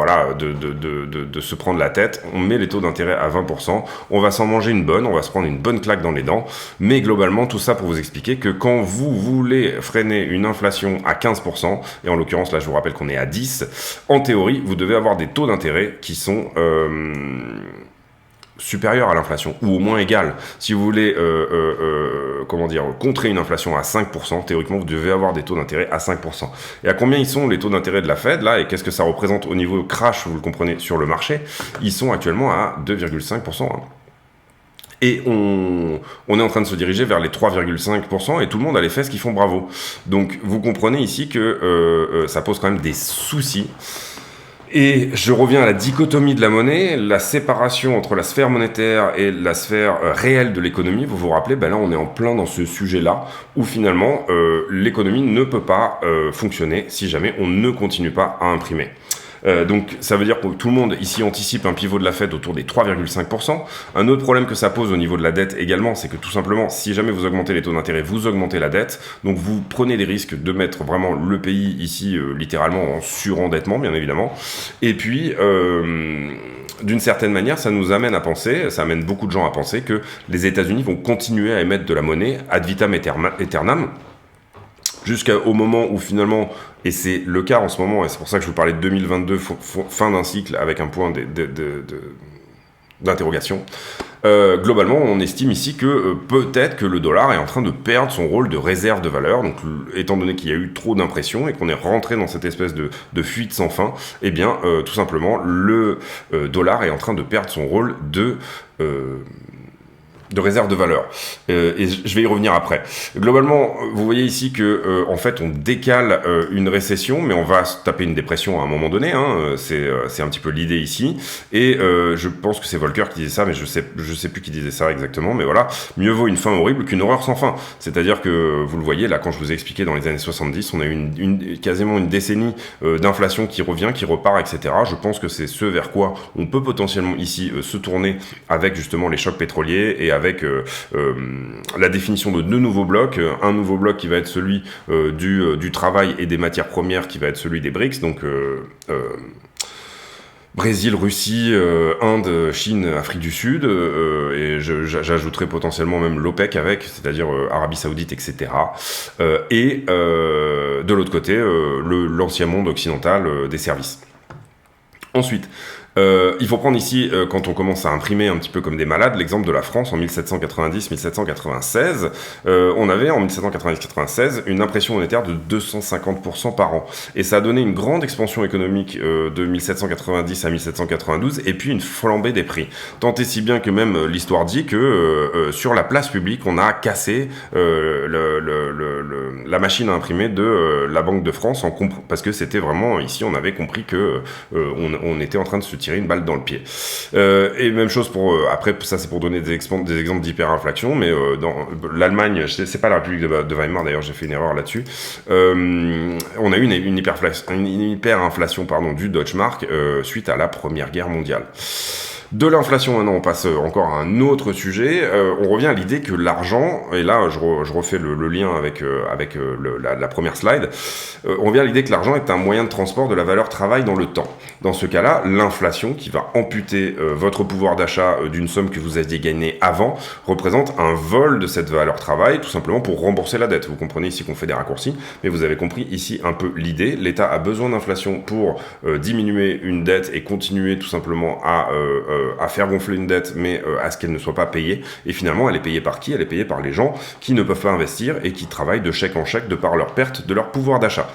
se prendre la tête, on met les taux d'intérêt à 20%, on va s'en manger une bonne, on va se prendre une bonne claque dans les dents, mais globalement tout ça pour vous expliquer que quand vous voulez freiner une inflation à 15%, et en l'occurrence là je vous rappelle qu'on est à 10, en théorie vous devez avoir des taux d'intérêt qui sont supérieur à l'inflation, ou au moins égal. Si vous voulez contrer une inflation à 5%, théoriquement vous devez avoir des taux d'intérêt à 5%. Et à combien ils sont les taux d'intérêt de la Fed là, et qu'est-ce que ça représente au niveau crash, vous le comprenez, sur le marché? Ils sont actuellement à 2,5%. Hein. Et on est en train de se diriger vers les 3,5%, et tout le monde a les fesses qui font bravo. Donc vous comprenez ici que ça pose quand même des soucis. Et je reviens à la dichotomie de la monnaie, la séparation entre la sphère monétaire et la sphère réelle de l'économie. Vous vous rappelez, là on est en plein dans ce sujet-là, où finalement l'économie ne peut pas fonctionner si jamais on ne continue pas à imprimer. Donc ça veut dire que tout le monde ici anticipe un pivot de la Fed autour des 3,5%. Un autre problème que ça pose au niveau de la dette également, c'est que tout simplement, si jamais vous augmentez les taux d'intérêt, vous augmentez la dette. Donc vous prenez des risques de mettre vraiment le pays ici littéralement en surendettement, bien évidemment. Et puis d'une certaine manière, ça nous amène à penser, ça amène beaucoup de gens à penser que les États-Unis vont continuer à émettre de la monnaie ad vitam aeternam, jusqu'au moment où finalement, et c'est le cas en ce moment, et c'est pour ça que je vous parlais de 2022, fin d'un cycle avec un point d'interrogation, globalement on estime ici que peut-être que le dollar est en train de perdre son rôle de réserve de valeur, donc étant donné qu'il y a eu trop d'impression et qu'on est rentré dans cette espèce de fuite sans fin, eh bien tout simplement le dollar est en train de perdre son rôle de réserve de valeur. Et je vais y revenir après. Globalement, vous voyez ici que en fait on décale une récession, mais on va se taper une dépression à un moment donné, hein. C'est un petit peu l'idée ici. Et je pense que c'est Volcker qui disait ça, mais je sais plus qui disait ça exactement, mais voilà, mieux vaut une fin horrible qu'une horreur sans fin. C'est-à-dire que vous le voyez là, quand je vous ai expliqué dans les années 70, on a eu quasiment une décennie d'inflation qui revient, qui repart, etc. Je pense que c'est ce vers quoi on peut potentiellement ici se tourner avec justement les chocs pétroliers et avec la définition de deux nouveaux blocs, un nouveau bloc qui va être celui du travail et des matières premières, qui va être celui des BRICS, donc Brésil, Russie, Inde, Chine, Afrique du Sud, et j'ajouterai potentiellement même l'OPEC avec, c'est-à-dire Arabie Saoudite, etc. Et de l'autre côté, l'ancien monde occidental des services. Ensuite, il faut prendre ici, quand on commence à imprimer un petit peu comme des malades, l'exemple de la France en 1790-1796. On avait en 1790-96 une impression monétaire de 250% par an. Et ça a donné une grande expansion économique de 1790 à 1792, et puis une flambée des prix. Tant et si bien que même l'histoire dit que sur la place publique, on a cassé la machine à imprimer de la Banque de France, parce que c'était vraiment, ici on avait compris que on était en train de se tirer une balle dans le pied. Et même chose pour après, ça c'est pour donner des exemples d'hyperinflation, mais dans l'Allemagne, c'est pas la République de Weimar d'ailleurs, j'ai fait une erreur là-dessus. On a eu une hyperinflation du Deutschmark suite à la Première Guerre mondiale. De l'inflation, maintenant, on passe encore à un autre sujet. On revient à l'idée que l'argent, et là, je refais le lien avec la première slide, on revient à l'idée que l'argent est un moyen de transport de la valeur travail dans le temps. Dans ce cas-là, l'inflation, qui va amputer votre pouvoir d'achat d'une somme que vous aviez gagnée avant, représente un vol de cette valeur travail, tout simplement pour rembourser la dette. Vous comprenez ici qu'on fait des raccourcis, mais vous avez compris ici un peu l'idée. L'État a besoin d'inflation pour diminuer une dette et continuer tout simplement à faire gonfler une dette, mais à ce qu'elle ne soit pas payée. Et finalement, elle est payée par qui? Elle est payée par les gens qui ne peuvent pas investir et qui travaillent de chèque en chèque de par leur perte de leur pouvoir d'achat.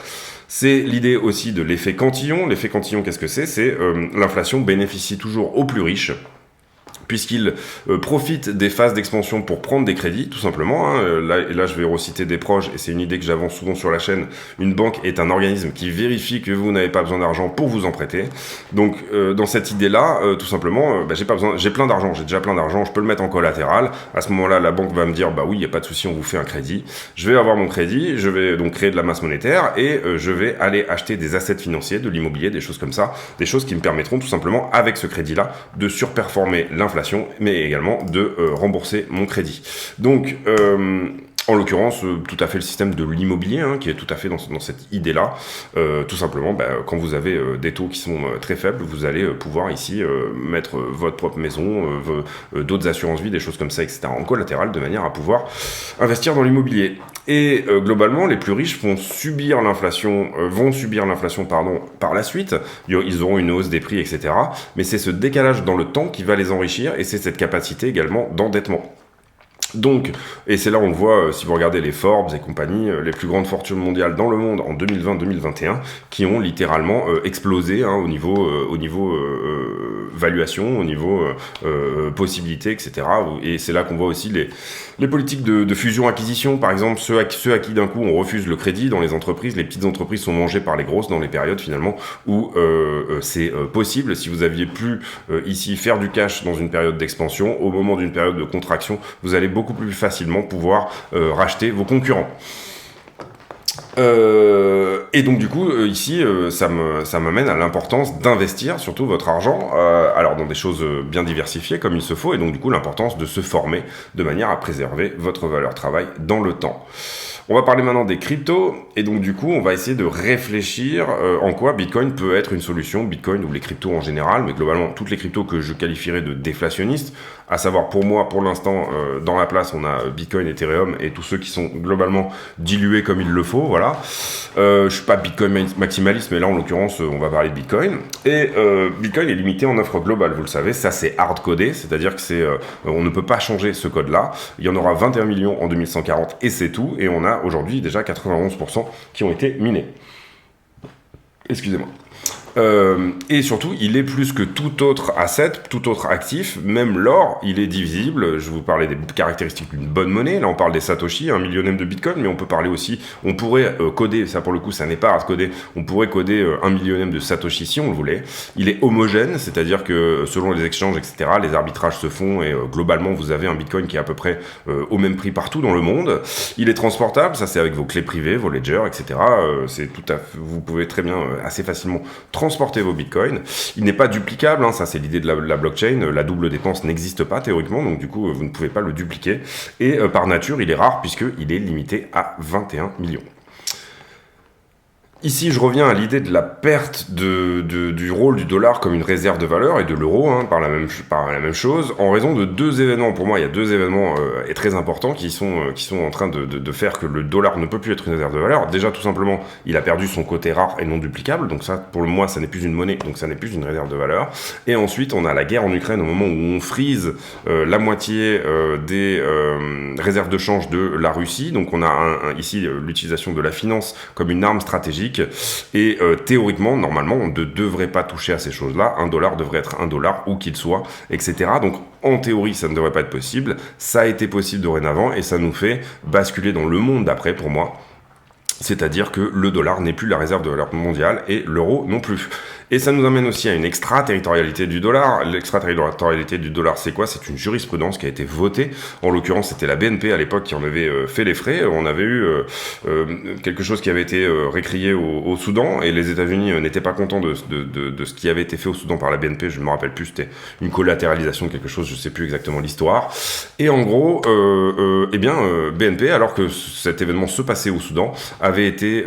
C'est l'idée aussi de l'effet Cantillon. L'effet Cantillon, qu'est-ce que c'est? C'est l'inflation bénéficie toujours aux plus riches, puisqu'ils profitent des phases d'expansion pour prendre des crédits, tout simplement. Hein. Là, je vais reciter des proches, et c'est une idée que j'avance souvent sur la chaîne. Une banque est un organisme qui vérifie que vous n'avez pas besoin d'argent pour vous en prêter. Donc, dans cette idée-là, tout simplement, j'ai plein d'argent, j'ai déjà plein d'argent, je peux le mettre en collatéral. À ce moment-là, la banque va me dire, bah oui, il n'y a pas de souci, on vous fait un crédit. Je vais avoir mon crédit, je vais donc créer de la masse monétaire, et je vais aller acheter des assets financiers, de l'immobilier, des choses comme ça, des choses qui me permettront tout simplement, avec ce crédit-là, de surperformer l'inflation, mais également de rembourser mon crédit. Donc, en l'occurrence, tout à fait le système de l'immobilier, hein, qui est tout à fait dans cette idée-là. Tout simplement, quand vous avez des taux qui sont très faibles, vous allez pouvoir ici mettre votre propre maison, d'autres assurances-vie, des choses comme ça, etc. en collatéral, de manière à pouvoir investir dans l'immobilier. Et globalement, les plus riches vont subir l'inflation par la suite. Ils auront une hausse des prix, etc. Mais c'est ce décalage dans le temps qui va les enrichir, et c'est cette capacité également d'endettement. Donc, et c'est là on le voit, si vous regardez les Forbes et compagnie, les plus grandes fortunes mondiales dans le monde en 2020-2021, qui ont littéralement explosé au niveau valuation, au niveau possibilité, etc. Et c'est là qu'on voit aussi les politiques de fusion-acquisition, par exemple, ceux à qui d'un coup on refuse le crédit dans les entreprises. Les petites entreprises sont mangées par les grosses dans les périodes finalement où c'est possible. Si vous aviez pu ici faire du cash dans une période d'expansion, au moment d'une période de contraction, vous allez beaucoup plus facilement pouvoir racheter vos concurrents. Et donc du coup ici ça m'amène à l'importance d'investir surtout votre argent alors dans des choses bien diversifiées comme il se faut, et donc du coup l'importance de se former de manière à préserver votre valeur travail dans le temps. On va parler maintenant des cryptos, et donc du coup on va essayer de réfléchir en quoi Bitcoin peut être une solution, Bitcoin ou les cryptos en général, mais globalement toutes les cryptos que je qualifierais de déflationnistes, à savoir pour moi pour l'instant dans la place on a Bitcoin, Ethereum et tous ceux qui sont globalement dilués comme il le faut, voilà. Je suis pas Bitcoin maximaliste, mais là en l'occurrence on va parler de Bitcoin, et Bitcoin est limité en offre globale, vous le savez, ça c'est hard-codé, c'est-à-dire que on ne peut pas changer ce code-là, il y en aura 21 millions en 2140 et c'est tout, et on a aujourd'hui déjà 91% qui ont été minés. Excusez-moi. Et surtout, il est plus que tout autre asset, tout autre actif, même l'or, il est divisible. Je vous parlais des caractéristiques d'une bonne monnaie. Là, on parle des Satoshi, 1 millionième de Bitcoin, mais on peut parler aussi, on pourrait coder, ça pour le coup, ça n'est pas hard-codé, on pourrait coder 1 millionième de Satoshi si on le voulait. Il est homogène, c'est-à-dire que selon les exchanges, etc., les arbitrages se font, et globalement, vous avez un Bitcoin qui est à peu près au même prix partout dans le monde. Il est transportable, ça c'est avec vos clés privées, vos ledgers, etc. Vous pouvez très bien, assez facilement transporter vos bitcoins. Il n'est pas duplicable, ça c'est l'idée de la blockchain, la double dépense n'existe pas théoriquement, donc du coup vous ne pouvez pas le dupliquer, et par nature il est rare puisqu'il est limité à 21 millions. Ici, je reviens à l'idée de la perte du rôle du dollar comme une réserve de valeur, et de l'euro par la même chose, en raison de deux événements. Pour moi, il y a deux événements très importants qui sont en train de faire que le dollar ne peut plus être une réserve de valeur. Déjà, tout simplement, il a perdu son côté rare et non duplicable, donc ça, pour moi, ça n'est plus une monnaie, donc ça n'est plus une réserve de valeur. Et ensuite, on a la guerre en Ukraine, au moment où on frise la moitié des réserves de change de la Russie. Donc on a ici l'utilisation de la finance comme une arme stratégique. Et théoriquement, normalement, on ne devrait pas toucher à ces choses-là. Un dollar devrait être un dollar, où qu'il soit, etc. Donc, en théorie, ça ne devrait pas être possible. Ça a été possible dorénavant, et ça nous fait basculer dans le monde d'après, pour moi. C'est-à-dire que le dollar n'est plus la réserve de valeur mondiale, et l'euro non plus. Et ça nous amène aussi à une extraterritorialité du dollar. L'extraterritorialité du dollar, c'est quoi ? C'est une jurisprudence qui a été votée. En l'occurrence, c'était la BNP à l'époque qui en avait fait les frais. On avait eu quelque chose qui avait été récrié au Soudan, et les États-Unis n'étaient pas contents de ce qui avait été fait au Soudan par la BNP. Je ne me rappelle plus, c'était une collatéralisation de quelque chose, je ne sais plus exactement l'histoire. Et en gros, BNP, alors que cet événement se passait au Soudan, avait été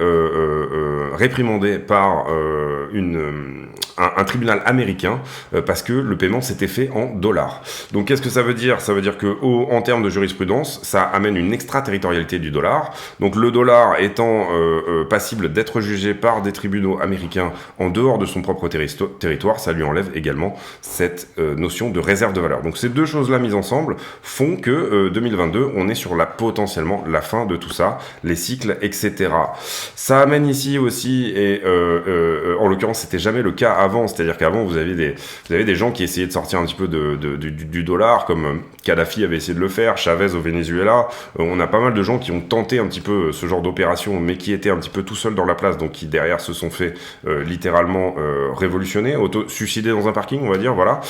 réprimandé par un tribunal américain parce que le paiement s'était fait en dollars. Donc qu'est-ce que ça veut dire ? Ça veut dire que en termes de jurisprudence, ça amène une extraterritorialité du dollar. Donc le dollar étant passible d'être jugé par des tribunaux américains en dehors de son propre territoire, ça lui enlève également cette notion de réserve de valeur. Donc ces deux choses-là mises ensemble font que 2022, on est sur potentiellement la fin de tout ça, les cycles, etc. Ça amène ici aussi, et en l'occurrence c'était jamais le cas avant, c'est-à-dire qu'avant vous avez des gens qui essayaient de sortir un petit peu du dollar, comme Kadhafi avait essayé de le faire, Chavez au Venezuela. On a pas mal de gens qui ont tenté un petit peu ce genre d'opération, mais qui étaient un petit peu tout seuls dans la place, donc qui derrière se sont fait littéralement révolutionner, auto-suicider dans un parking, on va dire, voilà.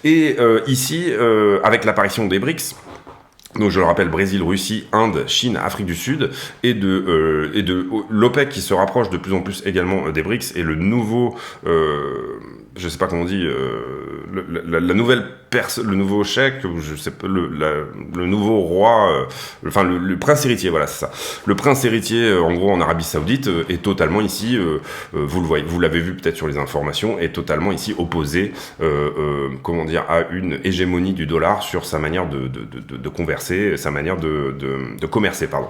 Et ici, avec l'apparition des BRICS, donc je le rappelle, Brésil, Russie, Inde, Chine, Afrique du Sud, et de l'OPEC qui se rapproche de plus en plus également des BRICS, et le nouveau, je sais pas comment on dit, la nouvelle le nouveau cheikh, ou je sais pas, le nouveau roi, enfin le prince héritier, voilà, c'est ça. Le prince héritier, en gros, en Arabie Saoudite, est totalement ici, vous le voyez, vous l'avez vu peut-être sur les informations, est totalement ici opposé, comment dire, à une hégémonie du dollar sur sa manière de converser, sa manière de commercer, pardon.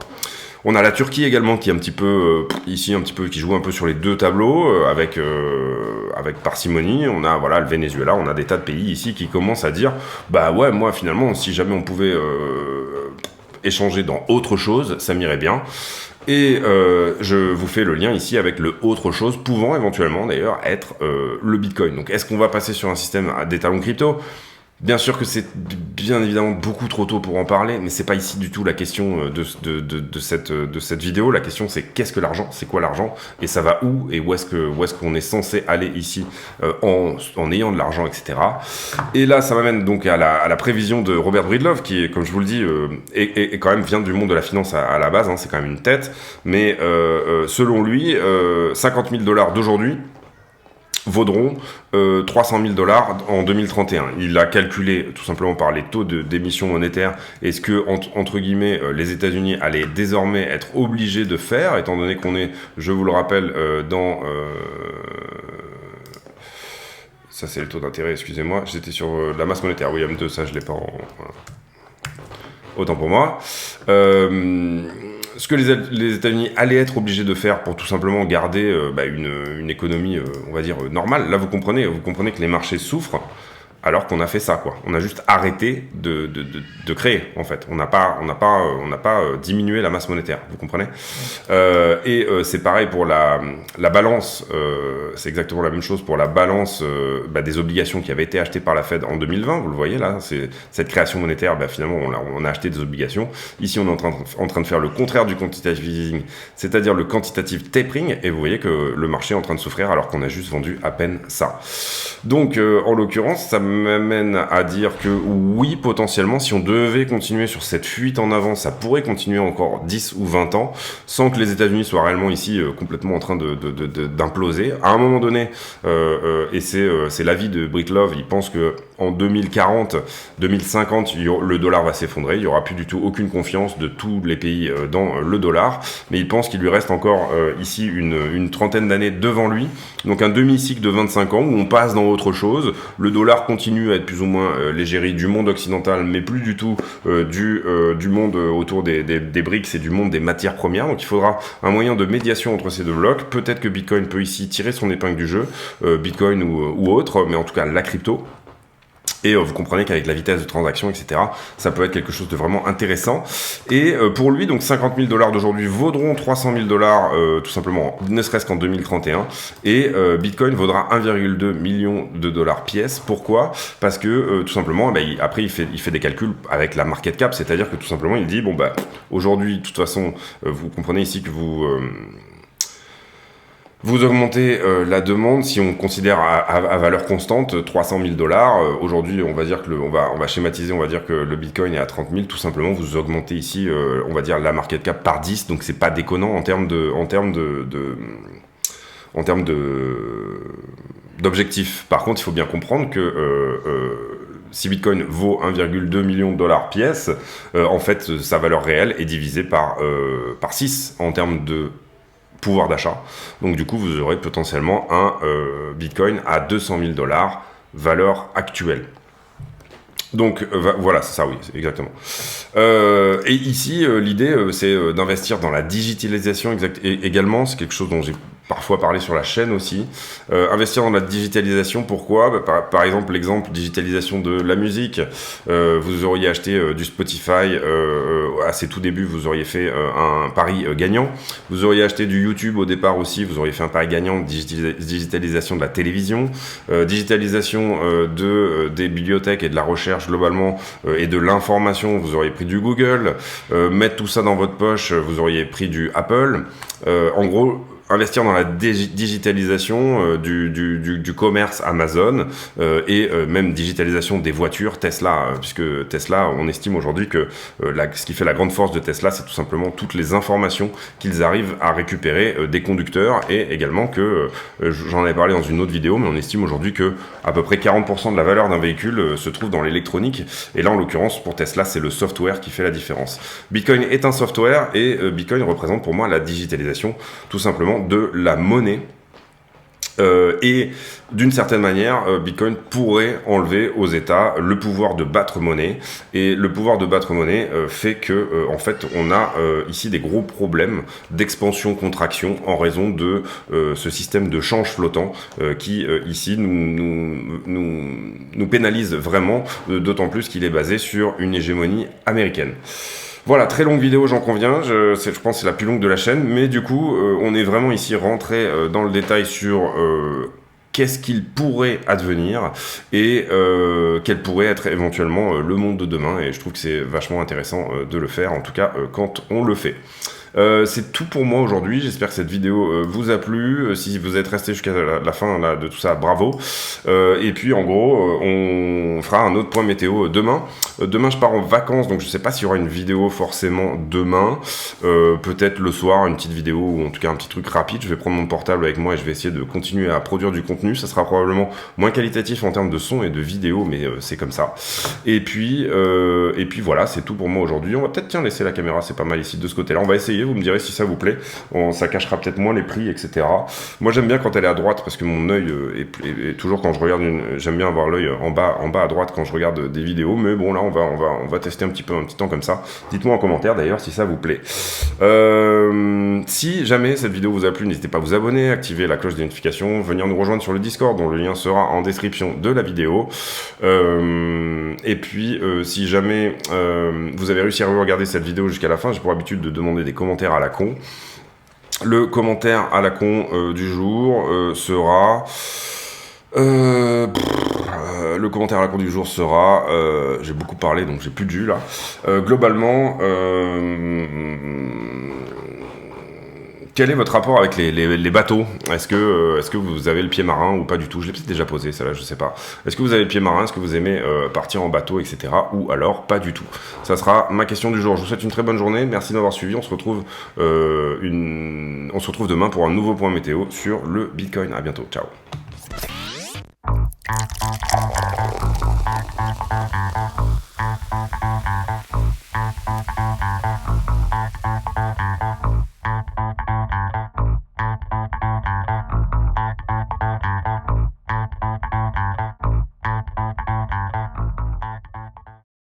On a la Turquie également qui est un petit peu ici un petit peu qui joue un peu sur les deux tableaux avec parcimonie. On a voilà le Venezuela, on a des tas de pays ici qui commencent à dire bah ouais, moi finalement si jamais on pouvait échanger dans autre chose, ça m'irait bien. Et je vous fais le lien ici avec le autre chose pouvant éventuellement d'ailleurs être le Bitcoin. Donc est-ce qu'on va passer sur un système d'étalons crypto ? Bien sûr que c'est bien évidemment beaucoup trop tôt pour en parler, mais c'est pas ici du tout la question de cette vidéo. La question c'est qu'est-ce que l'argent, c'est quoi l'argent, et ça va où, et où est-ce qu'on est censé aller ici en ayant de l'argent, etc. Et là, ça m'amène donc à la prévision de Robert Breedlove, qui est, comme je vous le dis, est quand même vient du monde de la finance à la base, hein, c'est quand même une tête, mais selon lui, 50 000 $ d'aujourd'hui vaudront 300 000 $ en 2031. Il a calculé tout simplement par les taux d'émission monétaire et ce que, entre guillemets, les États-Unis allaient désormais être obligés de faire, étant donné qu'on est, je vous le rappelle, dans... ça c'est le taux d'intérêt, excusez-moi, j'étais sur la masse monétaire, oui, M2, ça je l'ai pas en... Autant pour moi. Ce que les États-Unis allaient être obligés de faire pour tout simplement garder une économie, on va dire, normale. Là, vous comprenez que les marchés souffrent alors qu'on a fait ça, quoi. On a juste arrêté de créer, en fait. On n'a pas diminué la masse monétaire, vous comprenez ? C'est pareil pour la balance, c'est exactement la même chose pour la balance des obligations qui avaient été achetées par la Fed en 2020, vous le voyez là, c'est cette création monétaire, finalement on a acheté des obligations. Ici on est en train de faire le contraire du quantitative easing, c'est-à-dire le quantitative tapering, et vous voyez que le marché est en train de souffrir alors qu'on a juste vendu à peine ça. Donc en l'occurrence, ça m'amène à dire que oui, potentiellement, si on devait continuer sur cette fuite en avant, ça pourrait continuer encore 10 ou 20 ans, sans que les États-Unis soient réellement ici complètement en train d'imploser. À un moment donné, et c'est l'avis de Breedlove, il pense que en 2040, 2050, le dollar va s'effondrer, il n'y aura plus du tout aucune confiance de tous les pays dans le dollar, mais il pense qu'il lui reste encore ici une trentaine d'années devant lui, donc un demi-cycle de 25 ans où on passe dans autre chose, le dollar continue à être plus ou moins l'égérie du monde occidental, mais plus du tout du monde autour des BRICS et du monde des matières premières, donc il faudra un moyen de médiation entre ces deux blocs. Peut-être que Bitcoin peut ici tirer son épingle du jeu, Bitcoin ou autre, mais en tout cas la crypto. Et vous comprenez qu'avec la vitesse de transaction, etc., ça peut être quelque chose de vraiment intéressant. Et pour lui, donc 50 000 $ d'aujourd'hui vaudront 300 000 $, tout simplement, ne serait-ce qu'en 2031. Et Bitcoin vaudra 1,2 million de dollars pièce. Pourquoi ? Parce que tout simplement, après il fait des calculs avec la market cap, c'est-à-dire que tout simplement il dit aujourd'hui, de toute façon, vous comprenez ici que vous augmentez la demande, si on considère à valeur constante 300 000 $. Aujourd'hui, on va dire que on va schématiser, on va dire que le Bitcoin est à 30 000. Tout simplement, vous augmentez ici, on va dire la market cap par 10. Donc c'est pas déconnant en termes d'objectifs. Par contre, il faut bien comprendre que si Bitcoin vaut 1,2 million de dollars pièce, en fait, sa valeur réelle est divisée par 6 en termes de pouvoir d'achat. Donc du coup, vous aurez potentiellement un Bitcoin à 200 000 $, valeur actuelle. Donc voilà, c'est ça, oui, exactement. Et ici, l'idée, c'est d'investir dans la digitalisation également. C'est quelque chose dont j'ai parfois parler sur la chaîne aussi. Investir dans la digitalisation, pourquoi? Par exemple, l'exemple digitalisation de la musique. Vous auriez acheté du Spotify à ses tout débuts, vous auriez fait un pari gagnant. Vous auriez acheté du YouTube au départ aussi, vous auriez fait un pari gagnant. Digitalisation de la télévision, digitalisation des bibliothèques et de la recherche globalement et de l'information, vous auriez pris du Google. Mettre tout ça dans votre poche, vous auriez pris du Apple. En gros, investir dans la digitalisation du commerce Amazon et même digitalisation des voitures Tesla, puisque Tesla, on estime aujourd'hui que ce qui fait la grande force de Tesla, c'est tout simplement toutes les informations qu'ils arrivent à récupérer des conducteurs, et également que, j'en avais parlé dans une autre vidéo, mais on estime aujourd'hui que à peu près 40% de la valeur d'un véhicule se trouve dans l'électronique, et là en l'occurrence pour Tesla c'est le software qui fait la différence. Bitcoin est un software, et Bitcoin représente pour moi la digitalisation tout simplement de la monnaie, et d'une certaine manière Bitcoin pourrait enlever aux États le pouvoir de battre monnaie, et le pouvoir de battre monnaie fait que en fait on a ici des gros problèmes d'expansion-contraction en raison de ce système de change flottant qui ici nous pénalise vraiment, d'autant plus qu'il est basé sur une hégémonie américaine. Voilà, très longue vidéo, j'en conviens, je pense que c'est la plus longue de la chaîne, mais du coup, on est vraiment ici rentré dans le détail sur qu'est-ce qu'il pourrait advenir, et quel pourrait être éventuellement le monde de demain, et je trouve que c'est vachement intéressant de le faire, en tout cas quand on le fait. C'est tout pour moi aujourd'hui, j'espère que cette vidéo vous a plu. Si vous êtes resté jusqu'à la fin là, de tout ça, bravo. Et puis en gros, on fera un autre point météo demain. Demain je pars en vacances, donc je sais pas s'il y aura une vidéo forcément demain. Peut-être le soir, une petite vidéo, ou en tout cas un petit truc rapide. Je vais prendre mon portable avec moi et je vais essayer de continuer à produire du contenu. Ça sera probablement moins qualitatif en termes de son et de vidéo, mais c'est comme ça. Et puis voilà, c'est tout pour moi aujourd'hui. On va peut-être laisser la caméra, c'est pas mal ici de ce côté-là. On va essayer. Vous me direz si ça vous plaît, ça cachera peut-être moins les prix, etc. Moi j'aime bien quand elle est à droite, parce que mon œil est toujours, quand je regarde j'aime bien avoir l'œil en bas à droite quand je regarde des vidéos, mais bon là on va tester un petit temps comme ça. Dites-moi en commentaire d'ailleurs si ça vous plaît. Si jamais cette vidéo vous a plu, n'hésitez pas à vous abonner, activer la cloche des notifications, venir nous rejoindre sur le Discord dont le lien sera en description de la vidéo. Et puis si jamais vous avez réussi à regarder cette vidéo jusqu'à la fin, j'ai pour habitude de demander des commentaires à la con. Le commentaire à la con du jour sera... le commentaire à la con du jour sera... j'ai beaucoup parlé, donc j'ai plus de jus là. Globalement... quel est votre rapport avec les bateaux? Est-ce que vous avez le pied marin ou pas du tout? Je l'ai peut-être déjà posé, ça là, je sais pas. Est-ce que vous avez le pied marin? Est-ce que vous aimez partir en bateau, etc. Ou alors pas du tout? Ça sera ma question du jour. Je vous souhaite une très bonne journée. Merci d'avoir suivi. On se retrouve demain pour un nouveau point météo sur le Bitcoin. À bientôt. Ciao.